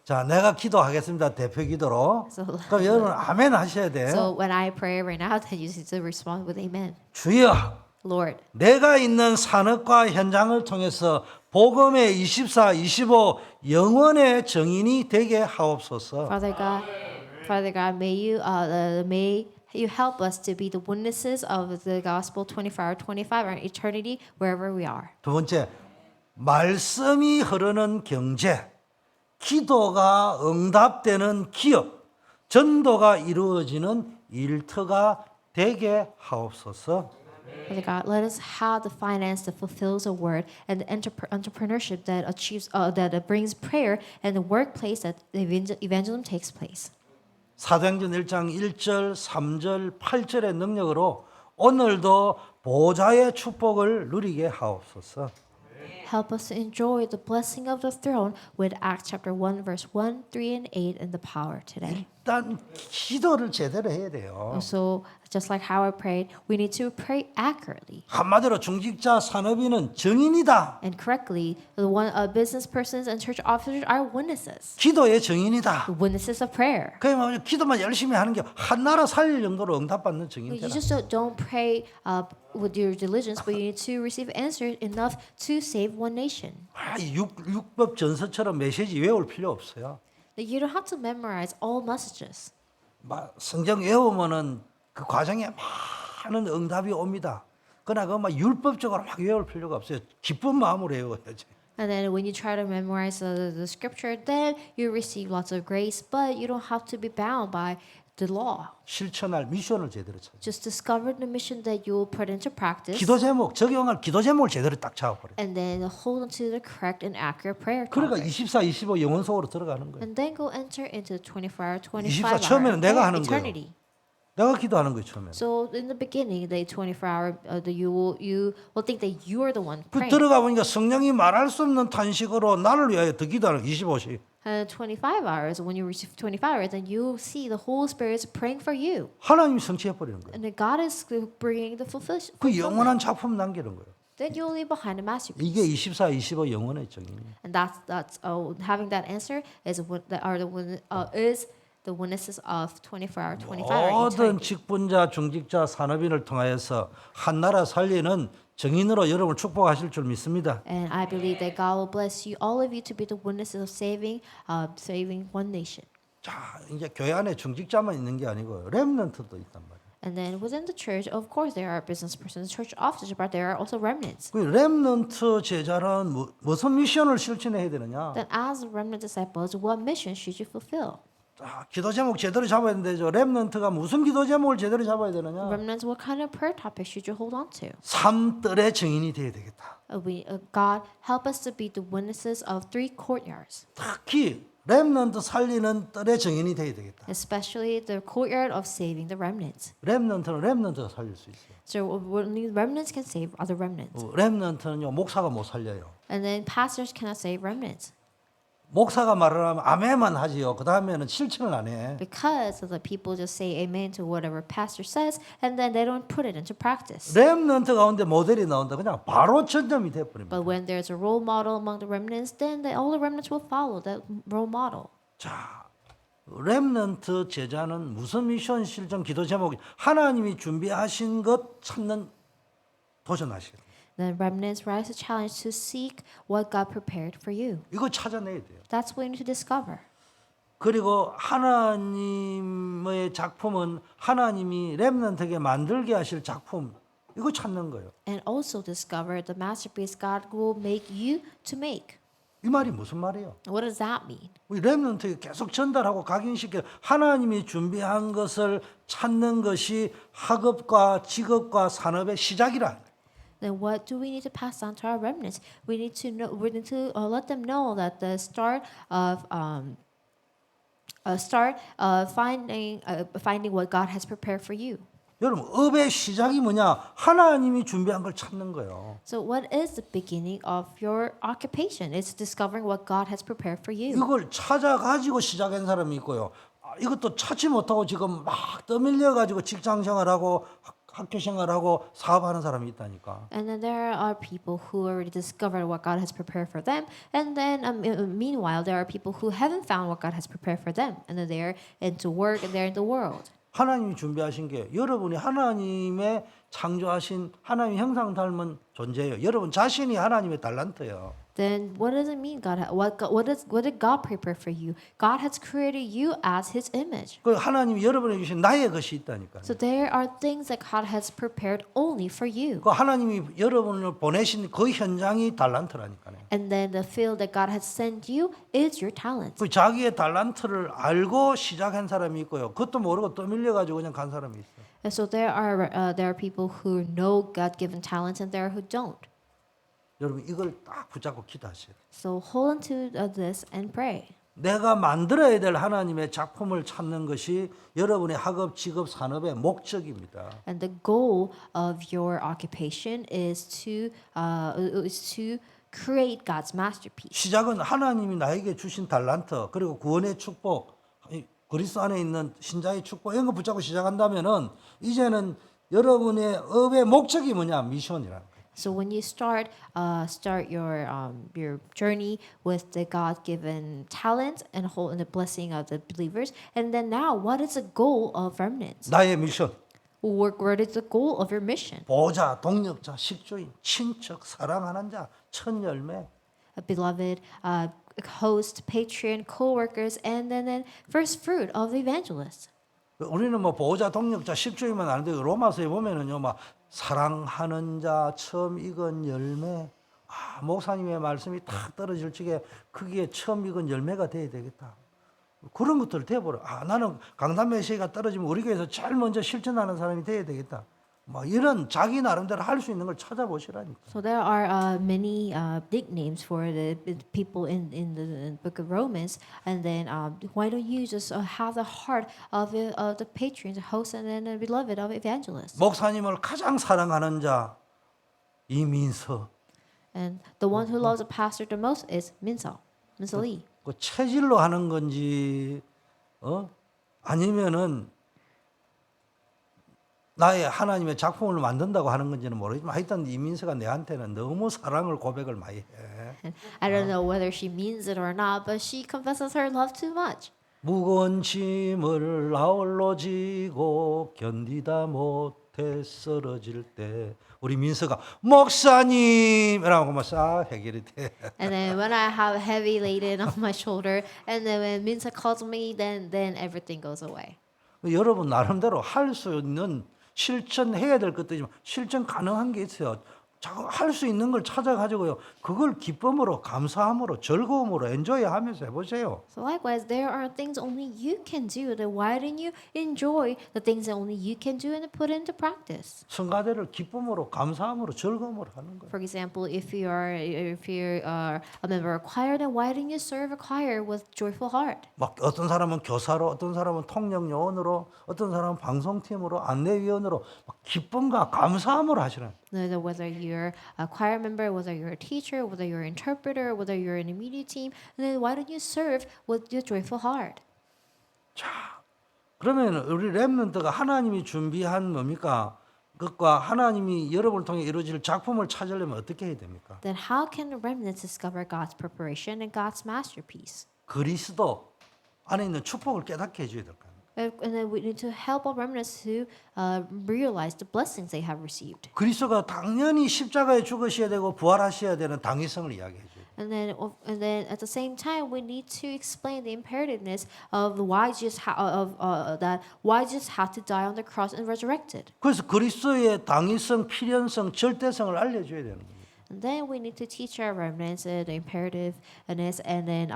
자, 내가 기도하겠습니다. 대표 기도로. 그럼 여러분 아멘 하셔야 돼. So when I pray right now, then you need to respond with Amen. 주여, Lord, 내가 있는 산업과 현장을 통해서 복음의 24, 25 영원의 증인이 되게 하옵소서. Father God, may you help us to be the witnesses of the gospel 24/25 our eternity wherever we are. 두 번째, 말씀이 흐르는 경제, 기도가 응답되는 기업, 전도가 이루어지는 일터가 되게 하옵소서. Father God, let us have the finance that fulfills the word and the entrepreneurship that achieves that brings prayer and the workplace that the evangelism takes place. 사도행전 1장 1절, 3절, 8절의 능력으로 오늘도 보좌의 축복을 누리게 하옵소서. Help us to enjoy the blessing of the throne with Acts chapter 1 verse 1, 3 and 8 and the power today. 일단 기도를 제대로 해야 돼요. So just like how I prayed, we need to pray accurately 한마디로 중직자 산업인은 증인이다. and correctly. Business persons and church officers are witnesses, 기도의 증인이다. the witnesses of prayer. 그게 뭐냐 기도만 열심히 하는 게 한 나라 살릴 정도로 응답받는 증인 You 되라. just don't pray with your diligence, but you need to receive answers enough to save one nation. 율법 전서처럼 메시지 외울 필요 없어요. You don't have to memorize all messages. 성경 외우면은 그 과정에 많은 응답이 옵니다. 그러나 그막 율법적으로 막 외울 필요가 없어요. 기쁜 마음으로 외워야지. And then when you try to memorize the scripture, then you receive lots of grace, but you don't have to be bound by the law. 실천할 미션을 제대로 찾아. Just discover the mission that you will put into practice. 기도 제목 적용할 기도 제목을 제대로 딱 잡아버려. And then hold on to the correct and accurate prayer 그러니까 topic. 24, 25 영원 속으로 들어가는 거예요. And then go enter into the 24-hour, 24 25-hour 처음에는 내가 하는 거예요. eternity. 내가 기도하는 거예요 처음에. So in the beginning, the 24-hour, you will think that you are the one 그 praying. 들어가 보니까 성령이 말할 수 없는 탄식으로 나를 위하여 더 기도하는 25시. 25 hours, when you receive 25 hours, then you see the Holy Spirit is praying for you. 하나님이 성취해 버리는 거예요. And then God is bringing the 그 fulfillment. 영원한 작품 남기는 거예요. Then you'll leave behind a masterpiece. 이게 24, 25 영원의 정의예요. And that's having that answer is the witnesses of 24-hour, 25-hour 모든 eternity. 직분자, 중직자, 산업인을 통하여서 한 나라 살리는 정인으로 여러분을 축복하실 줄 믿습니다. And I believe that God will bless you, all of you, to be the witnesses of saving one nation. 자, 이제 교회 안에 중직자만 있는 게 아니고 렘넌트도 있단 말이에요. And then within the church, of course, there are business persons, church officers, but there are also remnants. 그 렘넌트 제자는 무슨 미션을 실천해야 되느냐? Then as remnant disciples, what mission should you fulfill? 자, 기도 제목 제대로 잡아야 되는데 저 렘넌트가 무슨 기도 제목을 제대로 잡아야 되느냐? Remnants, what kind of prayer topic should you hold on to? 삼뜰의 증인이 되어야 되겠다. God, help us to be the witnesses of 3 courtyards. 특히 렘넌트 살리는 뜰의 정인이 돼야 되겠다. especially the courtyard of saving the remnants. 렘넌트는 렘넌트가 살릴 수 있어요. So only remnants can save other remnants. 렘넌트는요 목사가 못 살려요. And then pastors cannot save remnants 목사가 말을 하면 아멘만 하지요. 그 다음에는 실천을 안 해. because of the people just say amen to whatever pastor says and then they don't put it into practice. 렘넌트 가운데 모델이 나온다. 그냥 바로 전점이 돼버립니다. But when there's a role model among the remnants, then all the remnants will follow that role model. 자, 렘넌트 제자는 무슨 미션 실전 기도 제목이 하나님이 준비하신 것 찾는 도전하시겠다. The remnants rise to challenge to seek what God prepared for you. 이거 찾아내야 돼요. That's what you need to discover. 그리고 하나님의 작품은 하나님이 렘넌트에게 만들게 하실 작품 이거 찾는 거예요. And also discover the masterpiece God will make you to make. 이 말이 무슨 말이에요? What does that mean? 우리 렘넌트에게 계속 전달하고 각인시켜 하나님이 준비한 것을 찾는 것이 학업과 직업과 산업의 시작이라. Then what do we need to pass on to our remnants? We need to know. We need to let them know that the start of finding what God has prepared for you. 여러분 업의 시작이 뭐냐? 하나님이 준비한 걸 찾는 거예요. So what is the beginning of your occupation? It's discovering what God has prepared for you. 이걸 찾아가지고 시작한 사람이 있고요. 이것도 찾지 못하고 지금 막 떠밀려 가지고 직장 생활하고 학교 생활하고 사업하는 사람이 있다니까. And then there are people who already discovered what God has prepared for them. And then meanwhile, there are people who haven't found what God has prepared for them. And then they're into work and they're in the world. 하나님이 준비하신 게 여러분이 하나님의 창조하신 하나님 형상 닮은 존재예요. 여러분 자신이 하나님의 달란트예요. Then what does it mean? What did God prepare for you? God has created you as His image. 그 하나님이 여러분에게 주신 나의 것이 있다니까요. So there are things that God has prepared only for you. 그 하나님이 여러분을 보내신 그 현장이 달란트라니까요. And then the field that God has sent you is your talent. 그 자기의 달란트를 알고 시작한 사람이 있고요. 그것도 모르고 떠밀려 가지고 그냥 간 사람이 있어요. And so there are people who know God-given talents and there are who don't. 여러분 이걸 딱 붙잡고 기도하세요. So hold on to this and pray. 내가 만들어야 될 하나님의 작품을 찾는 것이 여러분의 학업, 직업, 산업의 목적입니다. And the goal of your occupation is to create God's masterpiece. 시작은 하나님이 나에게 주신 달란트 그리고 구원의 축복, 그리스도 안에 있는 신자의 축복 이런 거 붙잡고 시작한다면은 이제는 여러분의 업의 목적이 뭐냐? 미션이라는 거예요. So when you start your journey with the God-given talent and the blessing of the believers, and then now, what is the goal of remnants? 나의 미션. What is the goal of your mission? 보호자, 동력자, 식주인, 친척, 사랑하는 자, 첫 열매. A beloved, host, patron, co-workers, and then first fruit of the evangelist. 우리는 뭐 보호자, 동력자, 식주인만 아는데 로마서에 보면은요, 막 사랑하는 자, 처음 익은 열매. 아, 목사님의 말씀이 탁 떨어질 적에 거기에 처음 익은 열매가 돼야 되겠다. 그런 것들을 돼버려. 아, 나는 강단 메시지가 떨어지면 우리 교회에서 제일 먼저 실천하는 사람이 돼야 되겠다. 뭐 이런 자기 나름대로 할 수 있는 걸 찾아보시라니까. So there are many nicknames for the people in the book of Romans, and then why don't you just have the heart of the patrons, host, and then the beloved of evangelists? 목사님을 가장 사랑하는 자 이민서. And the one who loves the pastor the most is Minso Lee. 그 체질로 하는 건지 아니면은 나의 하나님의 작품을 만든다고 하는 건지는 모르지만 하여튼 이민서가 내한테는 너무 사랑을 고백을 많이 해. I don't know whether she means it or not, but she confesses her love too much. 무거운 짐을 나홀로 지고 견디다 못해 쓰러질 때 우리 민서가 목사님이라고 막 싹 해결이 돼. And then when I have heavy laden on my shoulder, and then when Minsa calls me, then everything goes away. 여러분 나름대로 할 수 있는 실천해야 될 것도 있지만 실천 가능한 게 있어요. 할 수 있는 걸 찾아가지고요. 그걸 기쁨으로, 감사함으로, 즐거움으로 엔조이하면서 해보세요. So likewise, there are things only you can do. Then why don't you enjoy the things that only you can do and put into practice? 성가대를 기쁨으로, 감사함으로, 즐거움으로 하는 거예요. For example, if you are a member of a choir, then why don't you serve a choir with joyful heart? 막 어떤 사람은 교사로, 어떤 사람은 통역 요원으로, 어떤 사람은 방송팀으로, 안내위원으로 막 기쁨과 감사함으로 하시는. Whether you're a choir member, whether you're a teacher, whether you're an interpreter, whether you're in a media team, then why don't you serve with your joyful heart? 자, 그러면 우리 렘넌트가 하나님이 준비한 뭡니까? 그것과 하나님이 여러분을 통해 이루어질 작품을 찾으려면 어떻게 해야 됩니까? Then how can the remnants discover God's preparation and God's masterpiece? 그리스도 안에 있는 축복을 깨닫게 해줘야 될 거예요. And then we need to help our remnants to realize the blessings they have received. 그리스도가 당연히 십자가에 죽으셔야 되고 부활하셔야 되는 당위성을 이야기해 줘요. And then at the same time, we need to explain the imperativeness of why Jesus why Jesus had to die on the cross and resurrected. 그래서 그리스도의 당위성, 필연성, 절대성을 알려줘야 되는 거예요. And then we need to teach our remnants the imperativeness and then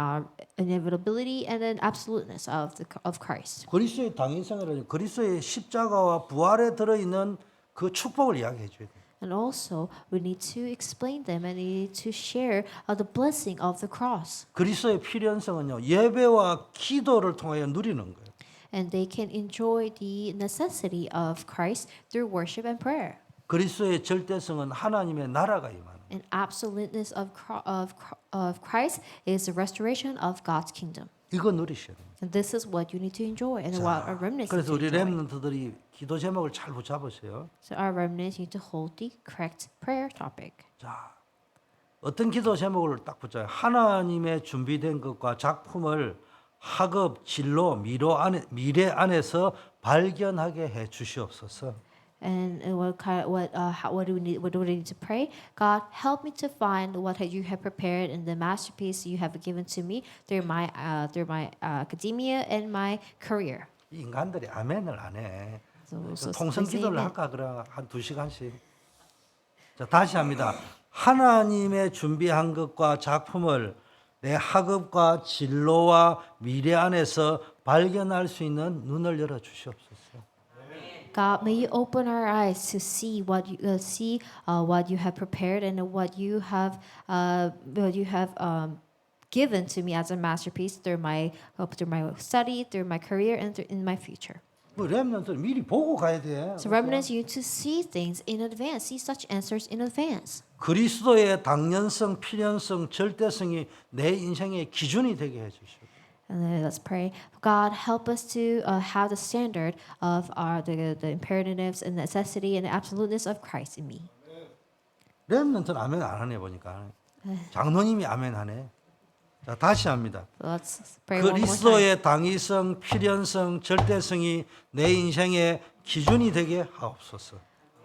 inevitability and then absoluteness of Christ. 그리스도의 당위성이라는 그리스도의 십자가와 부활에 들어있는 그 축복을 이야기해 줘야 돼요. And also, we need to explain them and we need to share the blessing of the cross. 그리스도의 필연성은요, 예배와 기도를 통하여 누리는 거예요. And they can enjoy the necessity of Christ through worship and prayer. 그리스도의 절대성은 하나님의 나라가 임하는. And absoluteness of Christ is the restoration of God's kingdom. 이거 누리셔야 돼요. And this is what you need to enjoy and what our remnants need 그래서 to 우리 enjoy. 렘넌트들이 기도 제목을 잘 붙잡으세요. So our remnants need to hold the correct prayer topic. 자, 어떤 기도 제목을 딱 붙잡아요. 하나님의 준비된 것과 작품을 학업, 진로, 미래 안에서 발견하게 해 주시옵소서. And what do we need to pray? God, help me to find what you have prepared in the masterpiece you have given to me through my academia and my career. 이 인간들이 아멘을 안 해. So 통성 say 기도를 amen. 할까 그래 한 2시간씩. 자, 다시 합니다. 하나님의 준비한 것과 작품을 내 학업과 진로와 미래 안에서 발견할 수 있는 눈을 열어 주시옵소서. God, may you open our eyes to see what you have prepared and what you have given to me as a masterpiece through my study, through my career, and in my future. 뭐 렘넌트를 미리 보고 가야 돼. So remnants, you need to see things in advance, see such answers in advance. 그리스도의 당연성, 필연성, 절대성이 내 인생의 기준이 되게 해 주시오. And then let's pray. God, help us to have the standard of the imperatives and necessity and the absoluteness of Christ in me. 렘넌트는 아멘 안 하네 보니까. 장로님이 아멘 하네. 자, 다시 합니다. So let's pray one more time. 그리스도의 당위성, 필연성, 절대성이 내 인생의 기준이 되게 하옵소서.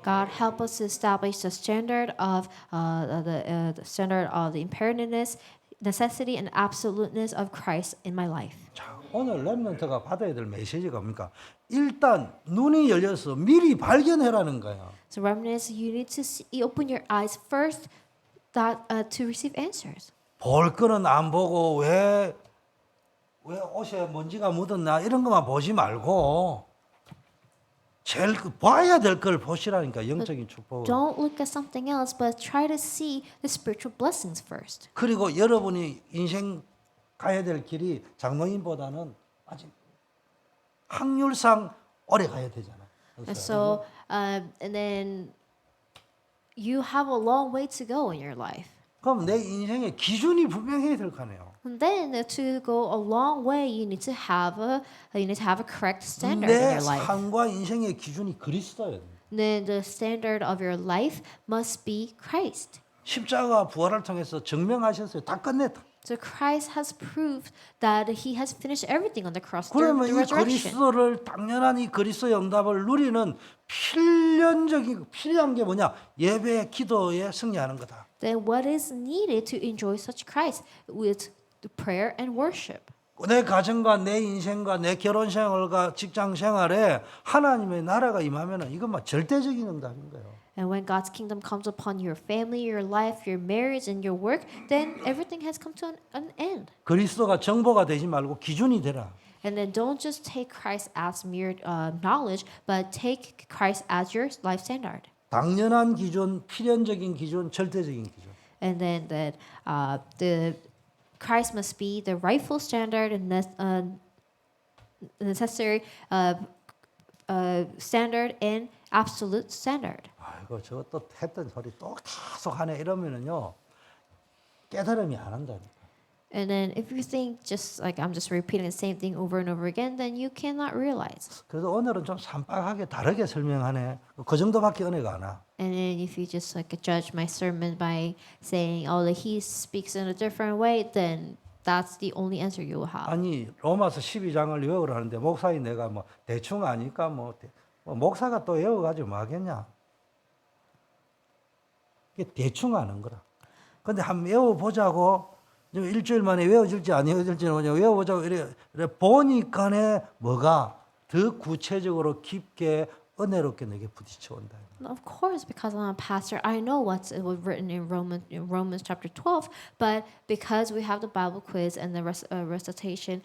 God, help us to establish the standard of the imperativeness, necessity, and absoluteness of Christ in my life. 자, 오늘 렘넌트가 받아야 될 메시지가 뭡니까? 일단 눈이 열려서 미리 발견해라는 거예요. So remnants, you need to open your eyes first to receive answers. 볼 거는 안 보고 왜 옷에 먼지가 묻었나 이런 것만 보지 말고 제일 봐야 될 걸 보시라니까 영적인 축복을. Don't look at something else, but try to see the spiritual blessings first. 그리고 여러분이 인생 가야 될 길이 장로님보다는 아직 확률상 오래 가야 되잖아. And so, and then you have a long way to go in your life. 그럼 내 인생의 기준이 분명해야 될 거 아니에요. And then to go a long way, you need to have a correct standard in 내 your life. 삶과 인생의 기준이 그리스도예요. Then the standard of your life must be Christ. 십자가 부활을 통해서 증명하셨어요. 다 끝냈다. So Christ has proved that He has finished everything on the cross through 그러면 the 이 resurrection. 그리스도를 당연한 이 그리스도의 응답을 누리는 필요한 게 뭐냐? 예배, 기도에 승리하는 거다. Then what is needed to enjoy such Christ with the prayer and worship? 내 가정과 내 인생과 내 결혼 생활과 직장 생활에 하나님의 나라가 임하면은 이건 막 절대적인 응답인 거예요. And when God's kingdom comes upon your family, your life, your marriage, and your work, then everything has come to an end. 그리스도가 정보가 되지 말고 기준이 되라. And then don't just take Christ as mere knowledge, but take Christ as your life standard. 당연한 기준, 필연적인 기준, 절대적인 기준. And then that the Christ must be the rightful standard and necessary standard and absolute standard. 아이고 저것도 했던 소리 또 계속 하네 이러면은요 깨달음이 안 한다니까. And then if you think just like I'm just repeating the same thing over and over again, then you cannot realize. 그래서 오늘은 좀 산박하게 다르게 설명하네. 그 정도밖에 은혜가 안 와. And then if you just like judge my sermon by saying, oh, that he speaks in a different way, then that's the only answer you will have. 아니 로마서 12장을 외우라는데 목사인 내가 뭐 대충 아니까 뭐 목사가 또 외워가지고 뭐 하겠냐. 이게 대충 아는 거라. 근데 한번 외워보자고 일주일 만에 외워질지 안 외워질지는 그냥 외워보자고 이래 보니까네 뭐가 더 구체적으로 깊게 은혜롭게 내게 부딪혀 온다. Of course, because I'm a pastor, I know what's written in Romans chapter 12. But because we have the Bible quiz and the recitation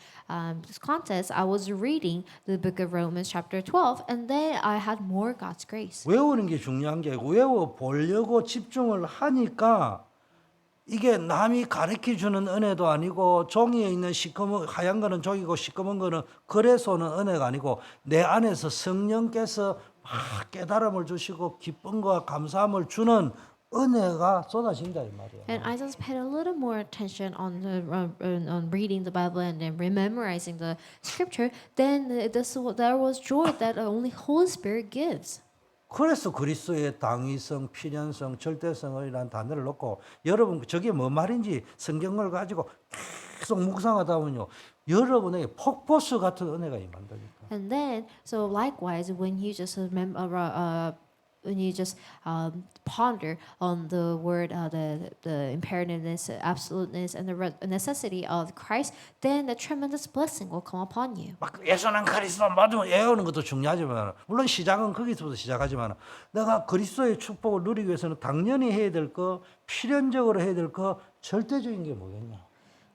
contest, I was reading the book of Romans chapter 12, and then I had more God's grace. 외우는 게 중요한 게 아니고 외워보려고 집중을 하니까 이게 남이 가르쳐 주는 은혜도 아니고 종이에 있는 시커먼 하얀 거는 종이고 시커먼 거는 그래서 오는 은혜가 아니고 내 안에서 성령께서 막 깨달음을 주시고 기쁨과 감사함을 주는 은혜가 쏟아진다 이 말이야. And I just paid a little more attention on the on reading the Bible and then memorizing the scripture. Then there was joy that only Holy Spirit gives. 그래서 그리스도의 당위성, 필연성, 절대성이라는 단어를 놓고 여러분 저게 뭐 말인지 성경을 가지고 계속 묵상하다 보면요. 여러분에게 폭포수 같은 은혜가 임한다니까. And then, so likewise, when you just when you just ponder on the word, the imperativeness, absoluteness, and the necessity of Christ, then the tremendous blessing will come upon you. 막 예수는 그리스도 모두 외우는 것도 중요하지만 물론 시작은 거기서부터 시작하지만 내가 그리스도의 축복을 누리기 위해서는 당연히 해야 될 거, 필연적으로 해야 될 거, 절대적인 게 뭐겠냐?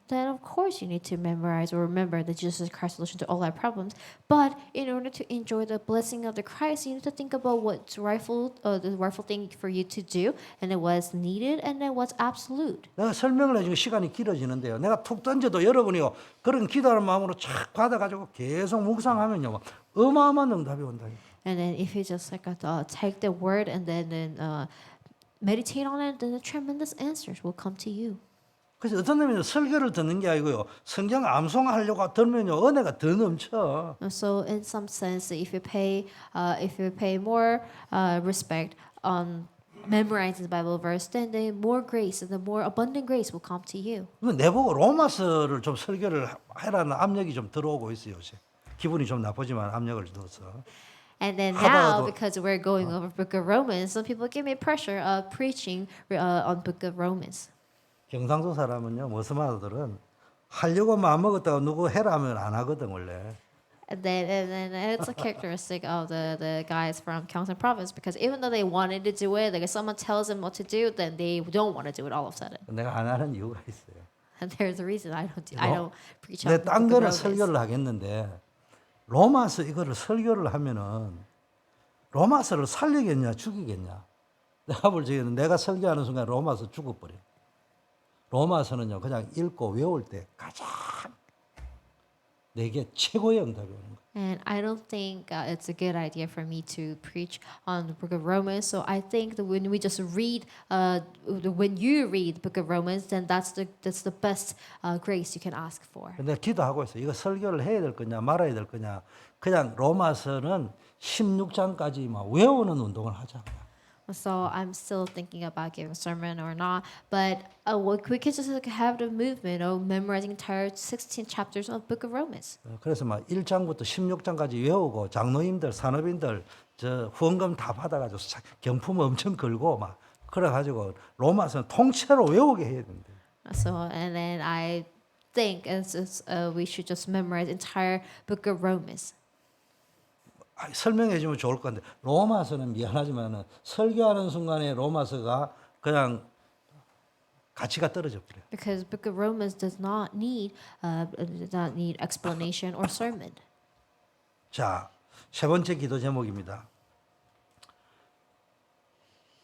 Then of course you need to memorize or remember that Jesus is Christ's solution to all our problems. But in order to enjoy the blessing of the Christ, you need to think about what's rightful, the rightful thing for you to do, and it was needed, and it was absolute. 내가 설명을 해주고 시간이 길어지는데요. 내가 툭 던져도 여러분이요 그런 기도하는 마음으로 착 받아가지고 계속 묵상하면요 어마어마한 응답이 온다. And then if you just like take the word and then meditate on it, then the tremendous answers will come to you. 그래서 어떤 놈이 설교를 듣는 게 아니고요. 성경 암송하려고 들면요 은혜가 더 넘쳐. So in some sense, if you pay more respect on memorizing the Bible verse, then the more grace and the more abundant grace will come to you. 내보고 로마서를 좀 설교를 해라는 압력이 좀 들어오고 있어요. 요새. 기분이 좀 나쁘지만 압력을 넣어서. And then now, 하다가도- because we're going over Book of Romans, some people give me pressure of preaching on Book of Romans. 경상도 사람은요, 머스마들은 하려고 마음먹었다가 누구 해라 하면 안 하거든 원래. And then it's a characteristic of the guys from Gyeongsang province, because even though they wanted to do it, like if someone tells them what to do, then they don't want to do it all of a sudden. 내가 안 하는 이유가 있어요. And there's a reason I don't preach on 내 the 딴 Book 거는 of Romans. 설교를 하겠는데 로마서 이거를 설교를 하면은 로마서를 살리겠냐 죽이겠냐. 내가 볼 적에는 내가 설교하는 순간 로마서 죽어버려. 로마서는요 그냥 읽고 외울 때 가장 내게 최고의 응답이 오는 거예요. And I don't think it's a good idea for me to preach on the Book of Romans. So I think that when we just read, when you read the Book of Romans, then that's the best grace you can ask for. 근데 기도하고 있어요. 이거 설교를 해야 될 거냐 말아야 될 거냐. 그냥 로마서는 16장까지 막 외우는 운동을 하자. So I'm still thinking about giving a sermon or not. But we could just have the movement of memorizing entire 16 chapters of the Book of Romans. 그래서 막 1장부터 16장까지 외우고 장로님들, 산업인들 저 후원금 다 받아가지고 경품 엄청 걸고 막 그래가지고 로마서는 통째로 외우게 해야 된대. So and then I think we should just memorize entire Book of Romans. 설명해 주면 좋을 건데 로마서는 미안하지만은 설교하는 순간에 로마서가 그냥 가치가 떨어져 버려요. Because Book of Romans does not need explanation or sermon. 자, 세 번째 기도 제목입니다.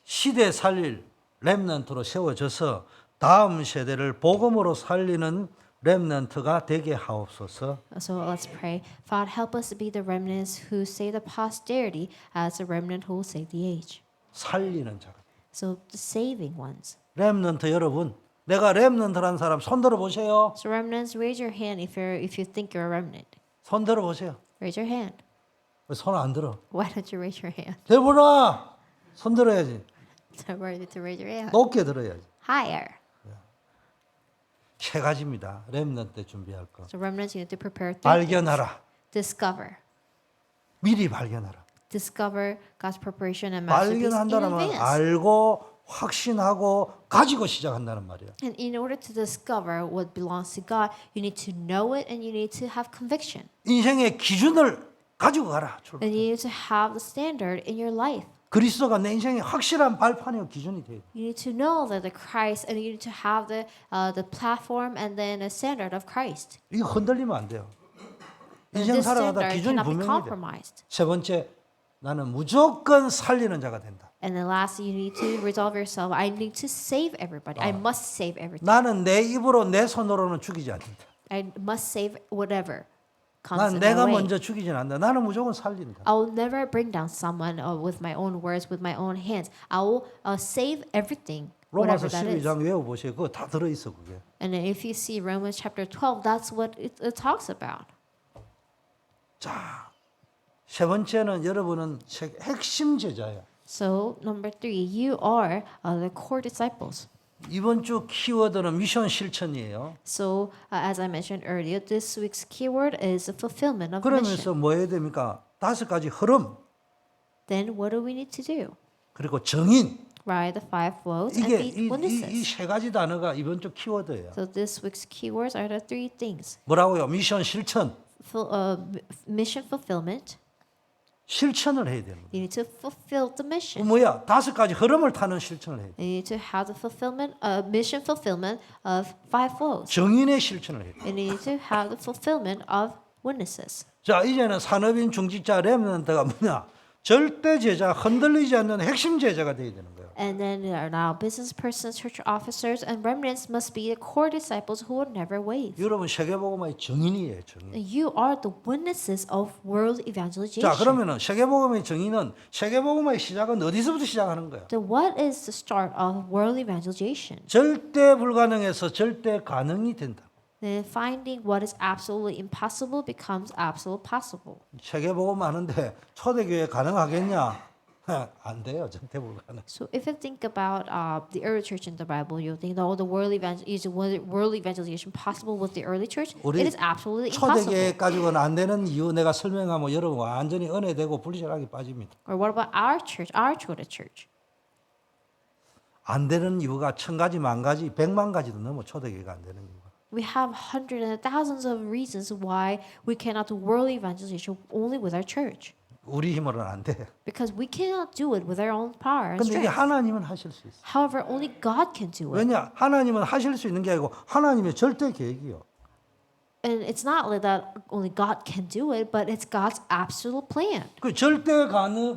시대 살릴 렘넌트로 세워져서 다음 세대를 복음으로 살리는 렘넌트가 되게 하옵소서. So let's pray. Father, help us to be the remnants who save the posterity as a remnant who will save the age. 살리는 자가. So the saving ones. 렘넌트 여러분, 내가 렘넌트라는 사람 손 들어 보세요. So remnants, raise your hand if you think you're a remnant. 손 들어 보세요. Raise your hand. 왜 손 안 들어? Why don't you raise your hand? 대보라. 손 들어야지. So worthy to raise your hand. 높게 들어야지. Higher. 세 가지입니다. 렘넌트 준비할 거. So remnants, you need to prepare three 발견하라. things. Discover. 미리 발견하라. Discover God's preparation and masterpiece in 발견한다면 advance. 알고 확신하고 가지고 시작한다는 말이야. And in order to discover what belongs to God, you need to know it and you need to have conviction. 인생의 기준을 가지고 가라. 출발. And you need to have the standard in your life. 그리스도가 내 인생의 확실한 발판이요 기준이 돼요. You need to know that the Christ, and you need to have the platform and then a standard of Christ. 이거 흔들리면 안 돼요. And 인생 this 살아가다 standard 기준이 cannot be 분명히 돼. compromised. 세 번째, 나는 무조건 살리는 자가 된다. And then lastly, you need to resolve yourself. I need to save everybody. I must save everything. 나는 내 입으로 내 손으로는 죽이지 않는다. I must save whatever comes 난 in my 내가 way. 먼저 죽이진 않는다. 나는 무조건 살린다. I will never bring down someone with my own words, with my own hands. I will save everything, 로마서 whatever that is. 12장 외워보세요. 그거 다 들어있어 그게. And then if you see Romans chapter 12, that's what it talks about. 자, 세 번째는 여러분은 핵심 제자야. So number 3, you are the core disciples. 이번 주 키워드는 미션 실천이에요. So as I mentioned earlier, this week's keyword is the fulfillment of mission. 그러면서 뭐 해야 됩니까? 5가지 흐름, Then what do we need to do? 그리고 정인. Right, the 5 flows and 이게 be witnesses. 이 세 가지 단어가 이번 주 키워드예요. So this week's keywords are the 3 things. 뭐라고요? 미션 실천. Mission fulfillment. 실천을 해야 되는 거예요. You need to fulfill the mission. 뭐야? 5가지 흐름을 타는 실천을 해야 돼요. You need to have the mission fulfillment of 5 flows. 정인의 실천을 해야 돼요. And you need to have the fulfillment of witnesses. 자, 이제는 산업인 중직자 렘넌트가 뭐냐? 절대 제자, 흔들리지 않는 핵심 제자가 되어야 되는 거예요. And then there are now business persons, church officers, and remnants must be the core disciples who will never wave. 여러분 세계복음의 정인이에요, 정인. You are the witnesses of world evangelization. 자, 그러면은 세계복음의 정인은 세계복음의 시작은 어디서부터 시작하는 거예요? Then what is the start of world evangelization? 절대 불가능에서 절대 가능이 된다. Then finding what is absolutely impossible becomes absolutely possible. 세계복음 하는데 초대교회 가능하겠냐? 안 돼요, 절대 불가능. So if you think about the early church in the Bible, you'll think, oh, the world evangelization possible with the early church? 우리 It is absolutely impossible. 초대교회 가지고는 안 되는 이유 내가 설명하면 여러분 완전히 은혜되고 불신하게 빠집니다. Or what about our church, our Choda church? 안 되는 이유가 1000가지, 10,000가지, 1,000,000가지도 넘어 초대교회가 안 되는 이유가. We have hundreds and thousands of reasons why we cannot do world evangelization only with our church. 우리 힘으로는 안 돼. Because we cannot do it with our own power and 근데 이게 strength. 하나님은 하실 수 있어. However, only God can do it. 왜냐? 하나님은 하실 수 있는 게 아니고 하나님의 절대 계획이요. And it's not like that only God can do it, but it's God's absolute plan. 그 절대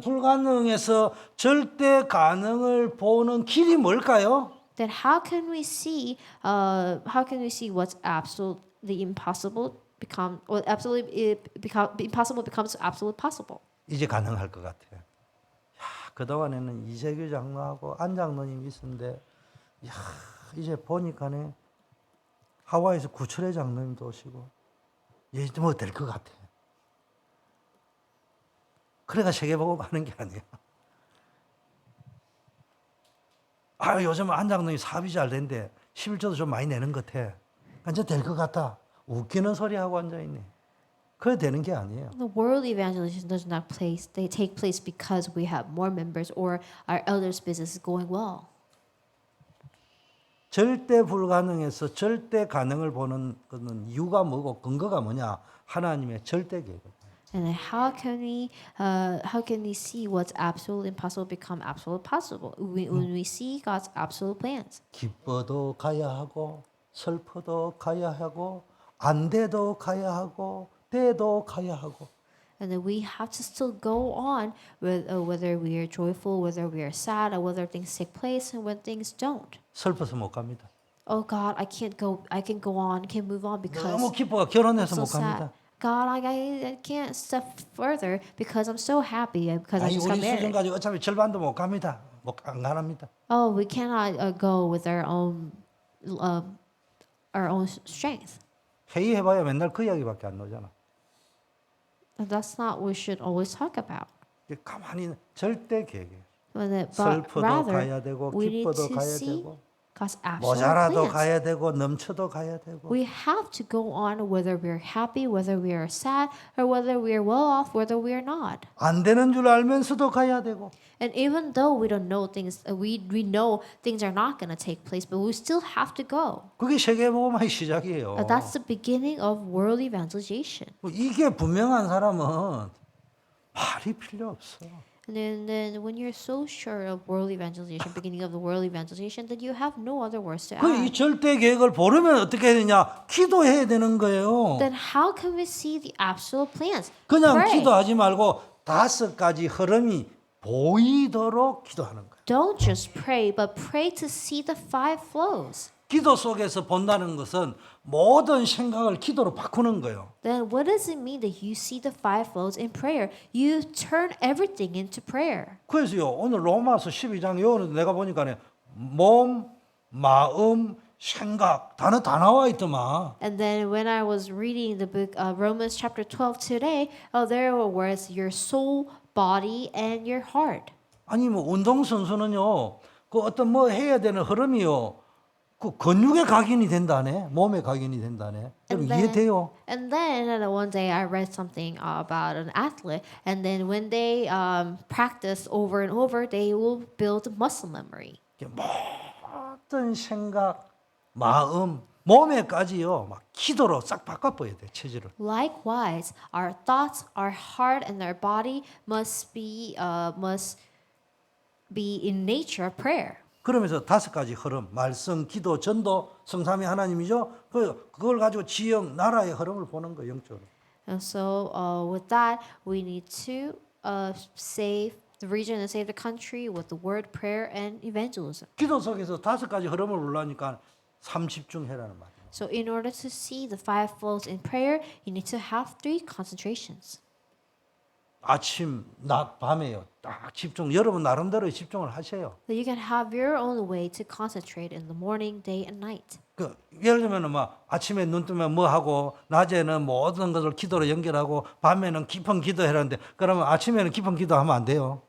불가능에서 절대 가능을 보는 길이 뭘까요? Then how can we see what's absolutely impossible become or impossible becomes absolutely possible? 이제 가능할 것 같아. 야, 그동안에는 이세규 장로하고 안 장로님이 있었는데 야, 이제 보니까네 하와이에서 구철회 장로님도 오시고 이제 뭐 될 것 같아. 그래가 세계복음 하는 게 아니야. 아, 요즘 안 장로님 사업이 잘 된대. 11조도 좀 많이 내는 것 같아. 이제 될 것 같다. 웃기는 소리 하고 앉아 있네. 그래 되는 게 아니에요. The world evangelization does not take place because we have more members or our elders' business is going well. 절대 불가능에서 절대 가능을 보는 것은 이유가 뭐고 근거가 뭐냐? 하나님의 절대 계획. And then how can we see what's absolute impossible become absolute possible when we see God's absolute plans? 기뻐도 가야 하고 슬퍼도 가야 하고 안 돼도 가야 하고 돼도 가야 하고 And then we have to still go on with whether we are joyful, whether we are sad, or whether things take place and when things don't. 슬퍼서 못 갑니다. Oh God, I can't go. I can go on, can't move on because 너무 기뻐가 I'm 결혼해서 so 못 sad. 갑니다. God, I can't step further because I'm so happy because I 아니 just got 우리 수준 married. 가지고 어차피 절반도 못 갑니다. 안 가랍니다. Oh, we cannot go with our own strength. 회의해봐야 맨날 그 이야기밖에 안 나오잖아. And that's not what we should always talk about. 가만히 절대 계획. But 슬퍼도 rather, 가야 되고 we need 기뻐도 to 가야 see 되고 God's absolute 모자라도 plans. 가야 되고 넘쳐도 가야 되고 We have to go on whether we're happy, whether we are sad, or whether we are well off, whether we are not. 안 되는 줄 알면서도 가야 되고 And even though we don't know things, we know things are not going to take place, but we still have to go. 그게 세계복음화의 시작이에요. That's the beginning of world evangelization. 이게 분명한 사람은 말이 필요 없어. And then when you're so sure of world evangelization, beginning of the world evangelization, then you have no other words to 이 add. 절대 계획을 보려면 어떻게 해야 되냐? 기도해야 되는 거예요. Then how can we see the absolute plans? 그냥 Pray. 기도하지 말고 5가지 흐름이 보이도록 기도하는 거예요. Don't just pray, but pray to see the 5 flows. 기도 속에서 본다는 것은 모든 생각을 기도로 바꾸는 거예요. Then what does it mean that you see the 5 flows in prayer? You turn everything into prayer. 그래서요 오늘 로마서 12장 요는 내가 보니까 몸, 마음, 생각 단어 다 나와 있더만. And then when I was reading the book Romans chapter 12 today, there were words your soul, body, and your heart. 아니 뭐 운동 선수는요 그 어떤 뭐 해야 되는 흐름이요 그 근육에 각인이 된다네 몸에 각인이 된다네. 여러분 이해돼요? And then one day I read something about an athlete, and then when they practice over and over, they will build muscle memory. 모든 생각, 마음, 몸에까지요 막 기도로 싹 바꿔버려야 돼 체질을. Likewise, our thoughts, our heart, and our body must be in nature prayer. 그러면서 5가지 흐름, 말씀, 기도, 전도, 성삼위 하나님이죠. 그걸 가지고 지역, 나라의 흐름을 보는 거예요, 영적으로. And so with that, we need to save the region and save the country with the word, prayer, and evangelism. 기도 속에서 5가지 흐름을 보려니까 30중 해라는 말이에요. So in order to see the 5 flows in prayer, you need to have 3 concentrations. 아침, 낮, 밤에요. 딱 집중. 여러분 나름대로 집중을 하세요. So you can have your own way to concentrate in the morning, day, and night. 예를 들면 막 아침에 눈 뜨면 뭐 하고 낮에는 모든 것을 기도로 연결하고 밤에는 깊은 기도해라는데 그러면 아침에는 깊은 기도하면 안 돼요.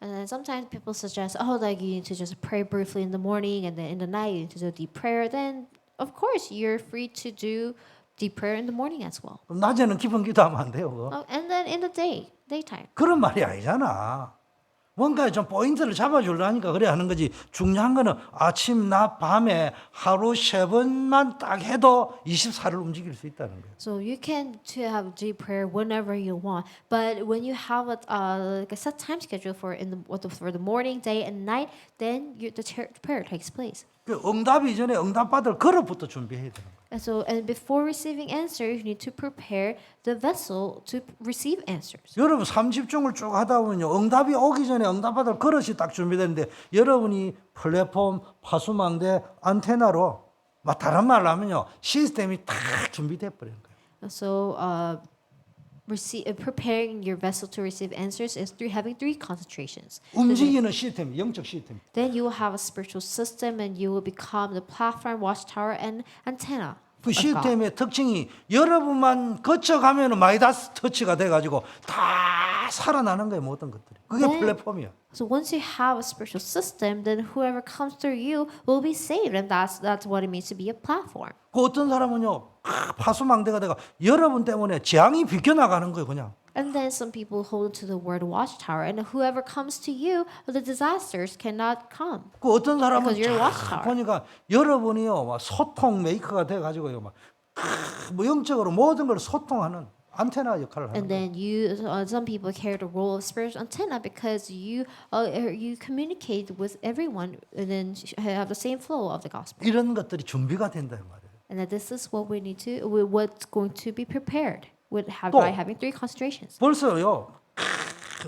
And then sometimes people suggest, like you need to just pray briefly in the morning, and then in the night you need to do deep prayer. Then of course you're free to do deep prayer in the morning as well. 그럼 낮에는 깊은 기도하면 안 돼요. 그거. And then in the daytime. 그런 말이 아니잖아. 뭔가 좀 포인트를 잡아주려니까 그래 하는 거지. 중요한 거는 아침, 낮, 밤에 하루 3번만 딱 해도 24를 움직일 수 있다는 거예요. So you can to have deep prayer whenever you want, but when you have like a set time schedule for the morning, day, and night, then the prayer takes place. 응답 이전에 응답받을 그릇부터 준비해야 되는 거예요. And before receiving answers, you need to prepare the vessel to receive answers. 여러분 30중을 쭉 하다 보면요. 응답이 오기 전에 응답받을 그릇이 딱 준비되는데 여러분이 플랫폼, 파수망대, 안테나로 막 다른 말로 하면요. 시스템이 딱 준비돼 버리는 거예요. So preparing your vessel to receive answers is through having 3 concentrations. 움직이는 시스템, 영적 시스템. Then you will have a spiritual system, and you will become the platform, watchtower, and antenna. 그 of God. 시스템의 특징이 여러분만 거쳐가면 마이다스 터치가 돼가지고 다 살아나는 거예요. 모든 것들이. 그게 네. 플랫폼이야. So once you have a spiritual system, then whoever comes through you will be saved, and that's what it means to be a platform. 그 어떤 사람은요. 파수망대가 돼가 여러분 때문에 재앙이 비껴나가는 거예요. 그냥. And then some people hold to the word watchtower, and whoever comes to you, the disasters cannot come. 그 어떤 사람은 Because you're a 쫙 watchtower. 보니까 여러분이요. 막 소통 메이커가 돼가지고요. 막 뭐 영적으로 모든 걸 소통하는 안테나 역할을 하는 And 거예요. then you, some people carry the role of spiritual antenna because you communicate with everyone and then have the same flow of the gospel. 이런 것들이 준비가 된다는 말이에요. And that this is what we need to, what's going to be prepared 또 by having 3 concentrations. 벌써요.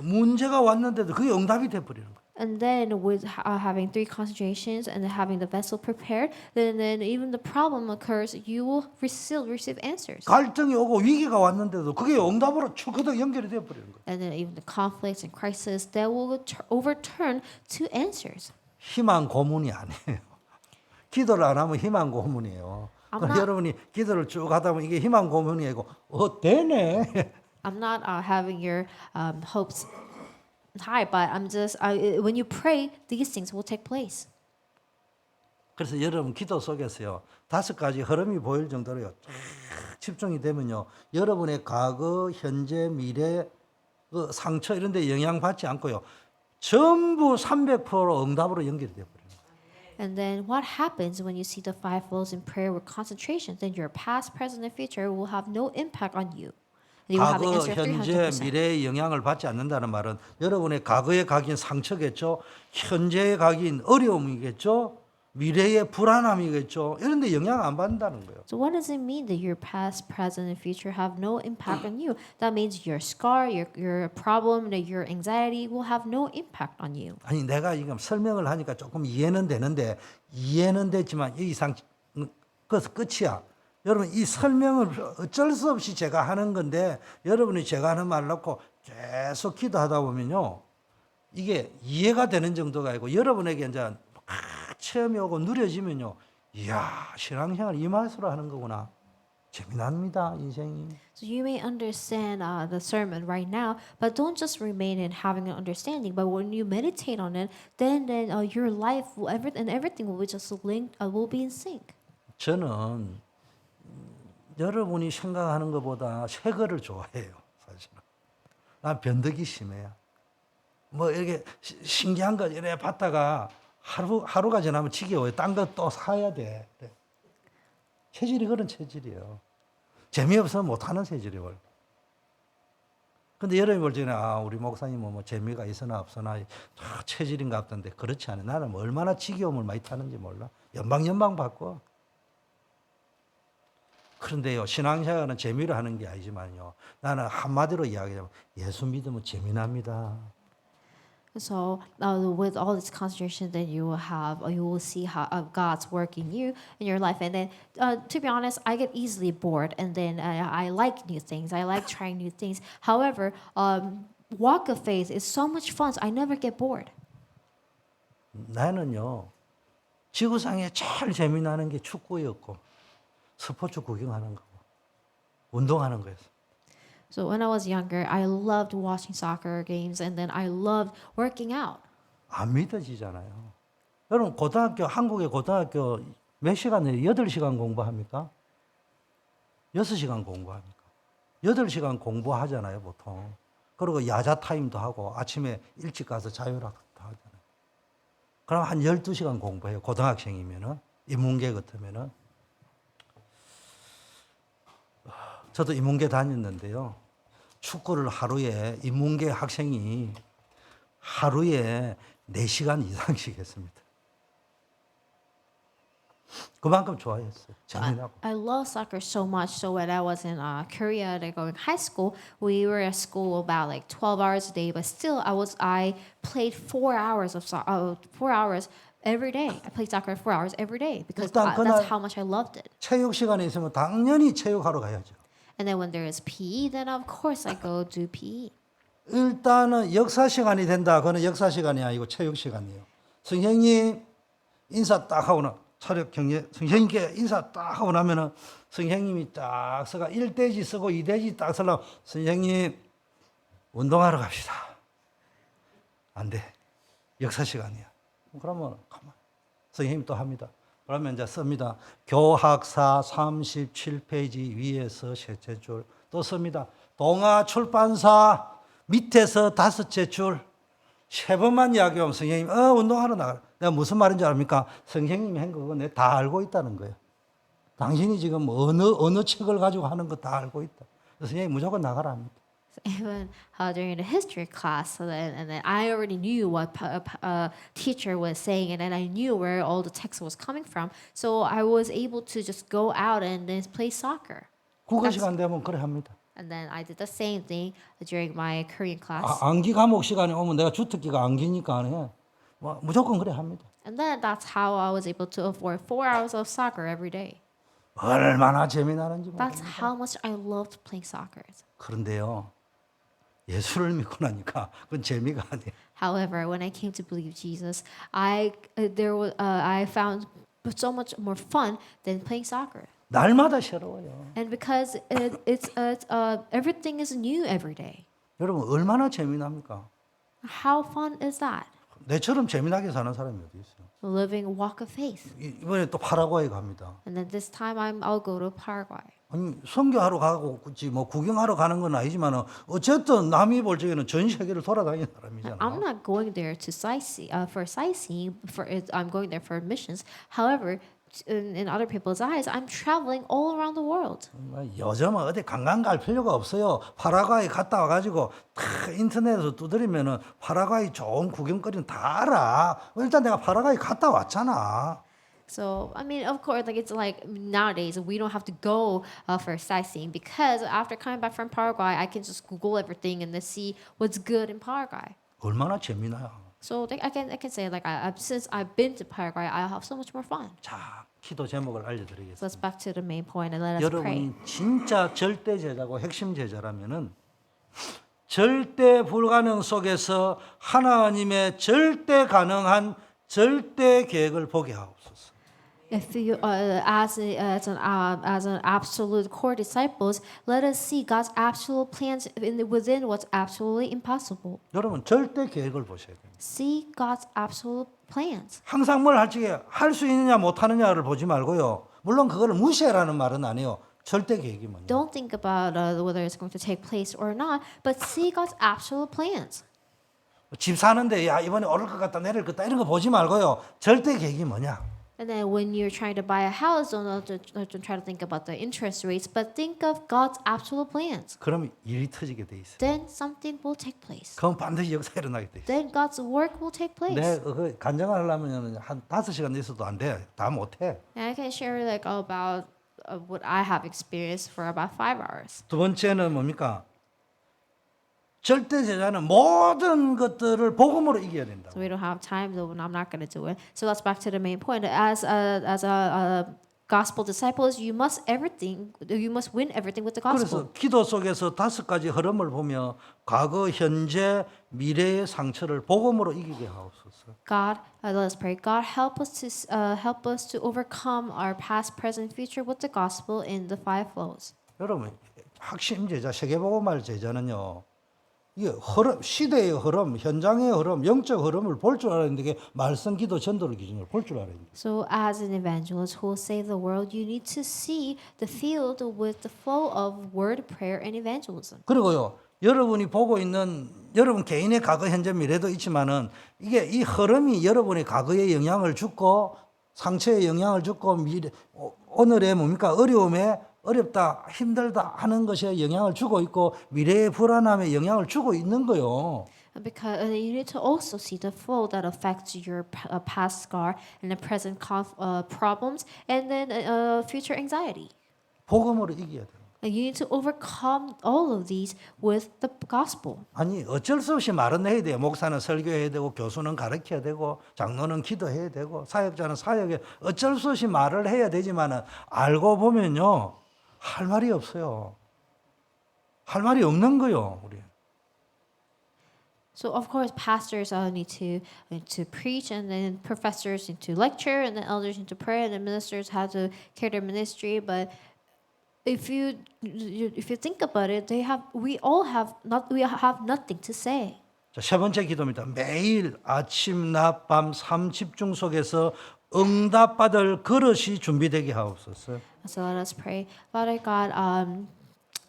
문제가 왔는데도 그게 응답이 돼 버리는 거예요. And then with having 3 concentrations and having the vessel prepared, then even the problem occurs, you will still receive answers. 갈등이 오고 위기가 왔는데도 그게 응답으로 축그덕 연결이 돼 버리는 거예요. And then even the conflicts and crises, that will overturn to answers. 희망 고문이 아니에요. 기도를 안 하면 희망 고문이에요. 아마- 여러분이 기도를 쭉 하다 보면 이게 희망 고문이 아니고 되네. I'm not having your hopes high, but I'm just when you pray, these things will take place. 그래서 여러분 기도 속에서요 5가지 흐름이 보일 정도로요 쫙 집중이 되면요 여러분의 과거, 현재, 미래, 그 상처 이런 데 영향받지 않고요 전부 300% 응답으로 연결이 되어 버려요. And then what happens when you see the 5 flows in prayer with concentration? Then your past, present, and future will have no impact on you. And you will have the 과거, answer 현재, 300%. 미래의 영향을 받지 않는다는 말은 여러분의 과거의 각인 상처겠죠. 현재의 각인 어려움이겠죠. 미래의 불안함이겠죠. 이런 데 영향 안 받는다는 거예요. So what does it mean that your past, present, and future have no impact on you? That means your scar, your problem, your anxiety will have no impact on you. 아니 내가 지금 설명을 하니까 조금 이해는 되는데 이해는 됐지만 이 이상 그것은 끝이야. 여러분 이 설명을 어쩔 수 없이 제가 하는 건데 여러분이 제가 하는 말 놓고 계속 기도하다 보면요 이게 이해가 되는 정도가 아니고 여러분에게 이제 체험이 오고 누려지면요 이야 신앙생활 이 맛으로 하는 거구나 재미납니다 인생이. So you may understand the sermon right now, but don't just remain in having an understanding. But when you meditate on it, then your life will everything will be just linked, will be in sync. 저는 여러분이 생각하는 것보다 새 거를 좋아해요 사실은. 난 변덕이 심해요. 뭐 이렇게 신기한 거 이래 봤다가 하루가 지나면 지겨워요. 딴 거 또 사야 돼. 그래. 체질이 그런 체질이에요. 재미없으면 못하는 체질이에요. 근데 여러분이 볼 때는 우리 목사님은 뭐 재미가 있으나 없으나 체질인가 보던데 그렇지 않아요. 나는 뭐 얼마나 지겨움을 많이 타는지 몰라. 연방 바꿔. 그런데요 신앙생활은 재미로 하는 게 아니지만요 나는 한마디로 이야기하면 예수 믿으면 재미납니다. So with all this concentration that you will see how God's work in you in your life. And then to be honest, I get easily bored, and then I like new things. I like trying new things. However, walk of faith is so much fun. So I never get bored. 나는요 지구상에 제일 재미나는 게 축구였고 스포츠 구경하는 거고 운동하는 거였어. So when I was younger, I loved watching soccer games, and then I loved working out. 안 믿어지잖아요. 여러분 한국의 고등학교 몇 시간이에요? 8시간 공부합니까? 6시간 공부합니까? 8시간 공부하잖아요 보통. 그리고 야자 타임도 하고 아침에 일찍 가서 자율학도 하잖아요. 그럼 한 12시간 공부해요. 고등학생이면은 인문계 같으면은. 저도 인문계 다녔는데요. 축구를 하루에 인문계 학생이 하루에 4시간 이상씩 했습니다. 그만큼 좋아했어요. 재미나고. I love soccer so much. So when I was in Korea, going high school, we were at school about like 12 hours a day. But still, I played 4 hours of 4 hours every day. I played soccer 4 hours every day because 일단 그날- that's how much I loved it. 체육 시간에 있으면 당연히 체육하러 가야죠. And then when there is PE, then of course I go do PE. 일단은 역사 시간이 된다. 그거는 역사 시간이 아니고 체육 시간이에요. 선생님 인사 딱 하고 차렷 경례 선생님께 인사 딱 하고 나면은 선생님이 딱 서가 1대지 쓰고 2대지 딱 쓰려고 선생님 운동하러 갑시다. 안 돼. 역사 시간이야. 그러면 가만. 선생님 또 합니다. 그러면 이제 씁니다. 교학사 37페이지 위에서 셋째 줄 또 씁니다. 동아 출판사 밑에서 5째 줄 3번만 이야기하면 선생님 운동하러 나가. 내가 무슨 말인지 압니까? 선생님이 한 거 내가 다 알고 있다는 거예요. 당신이 지금 어느 책을 가지고 하는 거 다 알고 있다. 선생님이 무조건 나가라 합니다. Even during the history class, and then I already knew what teacher was saying, and then I knew where all the text was coming from. So I was able to just go out and then play soccer. 국어 시간 되면 그래 합니다. And then I did the same thing during my Korean class. 암기 과목 시간에 오면 내가 주특기가 암기니까 안 해. 뭐 무조건 그래 합니다. And then that's how I was able to afford 4 hours of soccer every day. 얼마나 재미나는지 That's 모릅니다. how much I loved playing soccer. 그런데요. 예수를 믿고 나니까 그건 재미가 아니에요. However, when I came to believe Jesus, I found so much more fun than playing soccer. 날마다 새로워요. And because everything is new every day. 여러분 얼마나 재미납니까? How fun is that? 내처럼 재미나게 사는 사람이 어디 있어요? Living a walk of faith. 이번에 또 파라과이 갑니다. And then this time I'll go to Paraguay. 아니 선교하러 가고 뭐 구경하러 가는 건 아니지만 어쨌든 남이 볼 적에는 전 세계를 돌아다니는 사람이잖아요. I'm not going there to for sightseeing. I'm going there for missions. However, in other people's eyes, I'm traveling all around the world. 요즘은 어디 관광 갈 필요가 없어요. 파라과이 갔다 와가지고 다 인터넷에서 두드리면은 파라과이 좋은 구경거리는 다 알아. 일단 내가 파라과이 갔다 왔잖아. So I mean, of course, like it's like nowadays we don't have to go for sightseeing because after coming back from Paraguay, I can just Google everything and then see what's good in Paraguay. 얼마나 재미나요. So I can say like since I've been to Paraguay, I have so much more fun. 자, 기도 제목을 So 알려드리겠습니다. let's back to the main point and let us pray. 여러분이 진짜 절대 제자고 핵심 제자라면은 절대 불가능 속에서 하나님의 절대 가능한 절대 계획을 보게 하옵소서. If you, as an absolute core disciples, let us see God's absolute plans within what's absolutely impossible. 여러분 절대 계획을 보셔야 돼요. See God's absolute plans. 항상 뭘 할 적에 할 수 있느냐 못 하느냐를 보지 말고요. 물론 그거를 무시해라는 말은 아니에요. 절대 계획이 뭐냐. Don't think about whether it's going to take place or not, but see God's absolute plans. 집 사는데 야 이번에 오를 것 같다 내릴 것 같다 이런 거 보지 말고요. 절대 계획이 뭐냐. And then when you're trying to buy a house, don't try to think about the interest rates, but think of God's absolute plans. 그럼 일이 터지게 돼 있어요. Then something will take place. 그럼 반드시 역사 일어나게 돼 있어요. Then God's work will take place. 내가 그 간증을 하려면 한 5시간 있어도 안 돼. 다 못해. And I can share like about what I have experienced for about 5 hours. 두 번째는 뭡니까? 절대 제자는 모든 것들을 복음으로 이겨야 된다. So we don't have time, so I'm not going to do it. So let's back to the main point. As a gospel disciples, you must win everything with the gospel. 그래서 기도 속에서 5가지 흐름을 보며 과거, 현재, 미래의 상처를 복음으로 이기게 하옵소서. God, let us pray. God, help us to overcome our past, present, future with the gospel in the 5 flows. 여러분, 핵심 제자, 세계복음할 제자는요. 이게 흐름, 시대의 흐름, 현장의 흐름, 영적 흐름을 볼 줄 알아야 되는데 말씀, 기도, 전도를 기준으로 볼 줄 알아야 됩니다. So as an evangelist who will save the world, you need to see the field with the flow of word, prayer, and evangelism. 그리고요, 여러분이 보고 있는 여러분 개인의 과거, 현재, 미래도 있지만은 이게 이 흐름이 여러분의 과거에 영향을 주고 상처에 영향을 주고 오늘의 뭡니까 어려움에 어렵다, 힘들다 하는 것에 영향을 주고 있고 미래의 불안함에 영향을 주고 있는 거요. Because you need to also see the flow that affects your past scar and the present problems and then future anxiety. 복음으로 이겨야 돼요. And you need to overcome all of these with the gospel. 아니 어쩔 수 없이 말은 해야 돼요. 목사는 설교해야 되고 교수는 가르쳐야 되고 장로는 기도해야 되고 사역자는 사역에 어쩔 수 없이 말을 해야 되지만은 알고 보면요 할 말이 없어요. 할 말이 없는 거요 우리. So of course, pastors need to preach, and then professors need to lecture, and then elders need to pray, and then ministers have to carry their ministry. But if you think about it, we have nothing to say. 자, 세 번째 기도입니다. 매일 아침, 낮, 밤, 삶 집중 속에서 응답받을 그릇이 준비되게 하옵소서. So let us pray, Father God.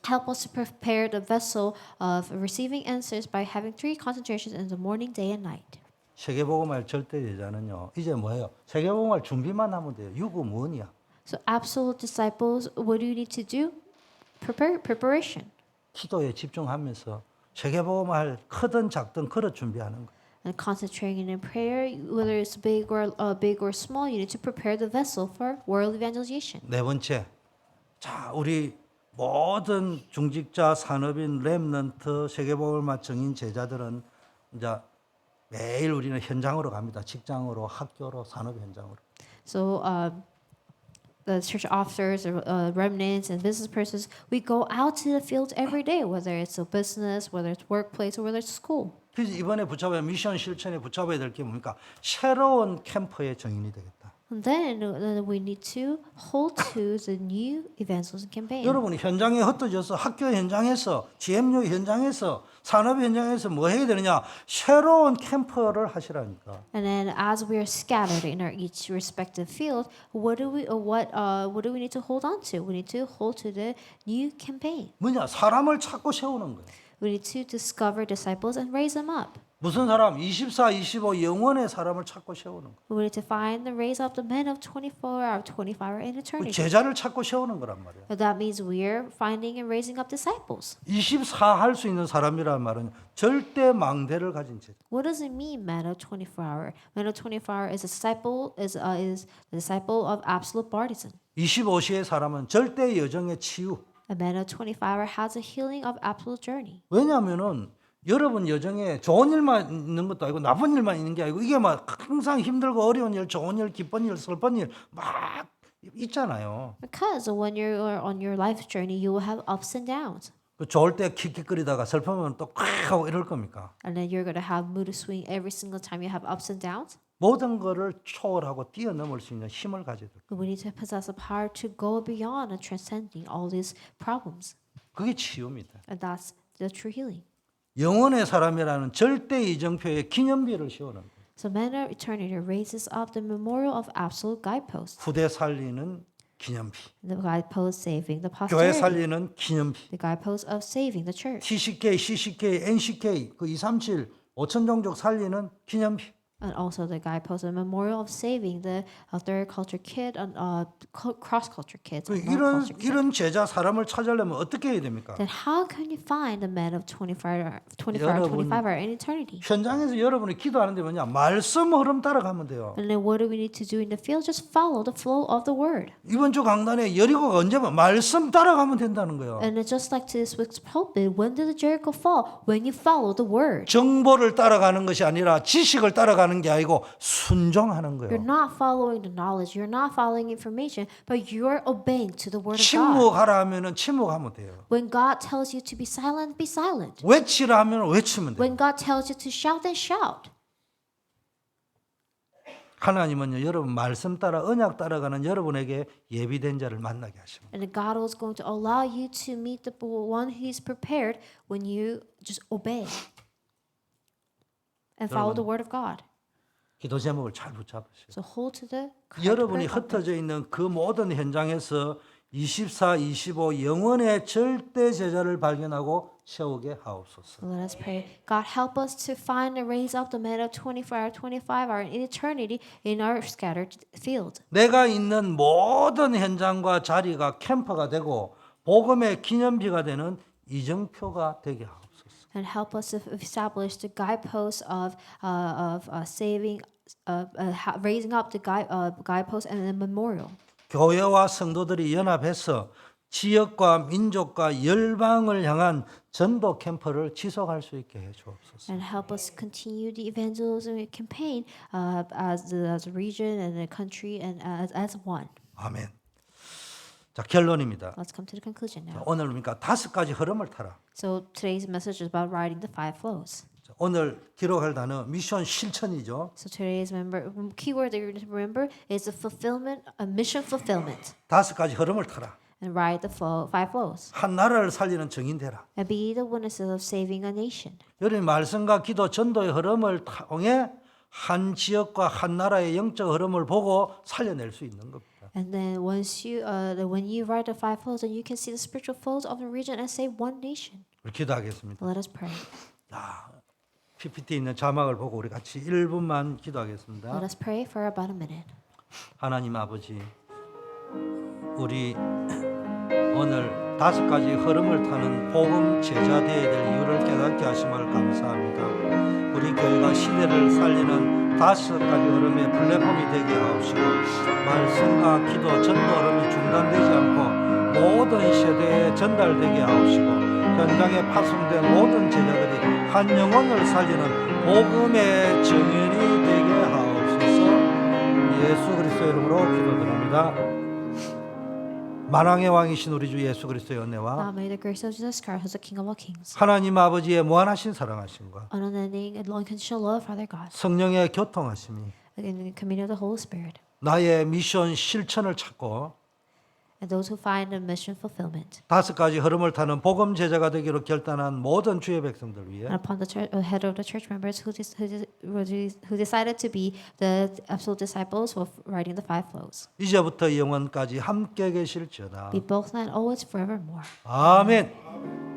Help us to prepare the vessel of receiving answers by having 3 concentrations in the morning, day, and night. 세계복음할 절대 제자는요. 이제 뭐예요? 세계복음할 준비만 하면 돼요. 유구무원이야. So absolute disciples, what do you need to do? Preparation. 기도에 집중하면서 세계복음을 크든 작든 그릇 준비하는 거. And concentrating in prayer, whether it's big or small, you need to prepare the vessel for world evangelization. 네 번째, 자 우리 모든 중직자, 산업인, 렘넌트, 세계복음을 증인 제자들은 이제 매일 우리는 현장으로 갑니다. 직장으로, 학교로, 산업 현장으로. So the church officers, remnants, and business persons, we go out to the field every day, whether it's a business, whether it's workplace, or whether it's school. 그래서 이번에 붙잡아야 미션 실천에 붙잡아야 될 게 뭡니까? 새로운 캠프의 정인이 되겠다. And then we need to hold to the new evangelism campaign. 여러분이 현장에 흩어져서 학교 현장에서 GMU 현장에서 산업 현장에서 뭐 해야 되느냐? 새로운 캠프를 하시라니까. And then, as we are scattered in our each respective field, what do we need to hold on to? We need to hold to the new campaign. 뭐냐? 사람을 찾고 세우는 거예요. We need to discover disciples and raise them up. 무슨 사람? 24, 25 영원의 사람을 찾고 세우는 거. We need to find and raise up the men of 24-hour, 25-hour in eternity. 제자를 찾고 세우는 거란 말이야. That means we are finding and raising up disciples. 24 할 수 있는 사람이란 말은 절대 망대를 가진 제자. What does it mean, man of 24-hour? Man of 24-hour is the disciple of absolute partisan. 25시의 사람은 절대 여정의 치유. A man of 25-hour has a healing of absolute journey. 왜냐하면은 여러분 여정에 좋은 일만 있는 것도 아니고 나쁜 일만 있는 게 아니고 이게 막 항상 힘들고 어려운 일, 좋은 일, 기쁜 일, 슬픈 일 막 있잖아요. Because when you're on your life journey, you will have ups and downs. 그 좋을 때 킥킥거리다가 슬프면 또 콱 하고 이럴 겁니까? And then you're going to have mood swing every single time you have ups and downs. 모든 거를 초월하고 뛰어넘을 수 있는 힘을 가져야 돼. We need to possess the power to go beyond and transcending all these problems. 그게 치유입니다. And that's the true healing. 영원의 사람이라는 절대 이정표의 기념비를 세우는 거예요. So Man of Eternity raises up the memorial of absolute guideposts. 후대 살리는 기념비. The guidepost saving the 교회 posterity. 살리는 기념비. The guidepost of saving the church. TCK, CCK, NCK 그 237, 5천 종족 살리는 기념비. And also the guidepost, a memorial of saving the third culture kid and cross culture kids. And non-culture kids. 이런 제자 사람을 찾으려면 어떻게 해야 됩니까? Then how can you find a man of 25 여러분, 25 in eternity? 현장에서 여러분이 기도하는데 뭐냐? 말씀 흐름 따라가면 돼요. And then what do we need to do in the field? Just follow the flow of the word. 이번 주 강단에 여리고가 언제 봐? 말씀 따라가면 된다는 거예요. And it's just like to this week's pulpit. When did the Jericho fall? When you follow the word. 정보를 따라가는 것이 아니라 지식을 따라가는 게 아니고 순종하는 You're 거예요. not following the knowledge. You're not following information, but you're obeying to the word of God. 침묵하라 하면은 침묵하면 돼요. When God tells you to be silent, be silent. 외치라 하면 외치면 돼요. When God tells you to shout, then shout. 하나님은요, 여러분 말씀 따라 언약 따라가는 여러분에게 예비된 자를 만나게 하십니다. And God is going to allow you to meet the one He's prepared when you just obey and follow the word of God. 기도 제목을 잘 붙잡으세요. So hold to the correct 여러분이 prayer topic. 흩어져 있는 그 모든 현장에서 24, 25 영원의 절대 제자를 발견하고 세우게 하옵소서. So let us pray. God, help us to find and raise up the men of 24-hour, 25-hour in eternity in our scattered field. 내가 있는 모든 현장과 자리가 캠퍼가 되고 복음의 기념비가 되는 이정표가 되게 하옵소서. And help us to establish the guideposts of saving, raising up the guideposts and the memorial. 교회와 성도들이 연합해서 지역과 민족과 열방을 향한 전도 캠프를 지속할 수 있게 해 주옵소서. And help us continue the evangelism campaign as a region and a country and as one. 아멘. 자, 결론입니다. Let's come to the conclusion now. 오늘 그러니까 5가지 흐름을 타라. So today's message is about riding the 5 flows. 자, 오늘 기록할 단어 미션 실천이죠. So today's keyword that you're going to remember is the fulfillment, a mission fulfillment. 5가지 흐름을 타라. And ride the 5 flows. 한 나라를 살리는 증인 되라. And be the witnesses of saving a nation. 여러분 말씀과 기도 전도의 흐름을 통해 한 지역과 한 나라의 영적 흐름을 보고 살려낼 수 있는 겁니다. And then once when you ride the 5 flows, then you can see the spiritual flows of the region and save one nation. 기도하겠습니다. Let us pray. PPT 있는 자막을 보고 우리 같이 1분만 기도하겠습니다. Let us pray for about a minute. 하나님 아버지, 우리 오늘 5가지 흐름을 타는 복음 제자 되어야 될 이유를 깨닫게 하심을 감사합니다. 우리 교회가 시대를 살리는 5가지 흐름의 플랫폼이 되게 하옵시고 말씀과 기도, 전도 흐름이 중단되지 않고 모든 세대에 전달되게 하옵시고 현장에 파송된 모든 제자들이 한 영혼을 살리는 복음의 증인이 되게 하옵소서. 예수 그리스도의 이름으로 기도드립니다. 만왕의 왕이신 우리 주 예수 그리스도의 은혜와 May the grace of Jesus Christ, who is the King of all kings, 하나님 아버지의 무한하신 사랑하심과 unending and unconditional love of Father God, 성령의 교통하심이 and the communion of the Holy Spirit, 나의 미션 실천을 찾고 and those who find a mission fulfillment. 5가지 흐름을 타는 복음 제자가 되기로 결단한 모든 주의 백성들 위해 And upon the head of the church members who decided to be the absolute disciples of writing the five flows. 이제부터 영원까지 함께 계실지어다. Be both now and always forevermore. 아멘.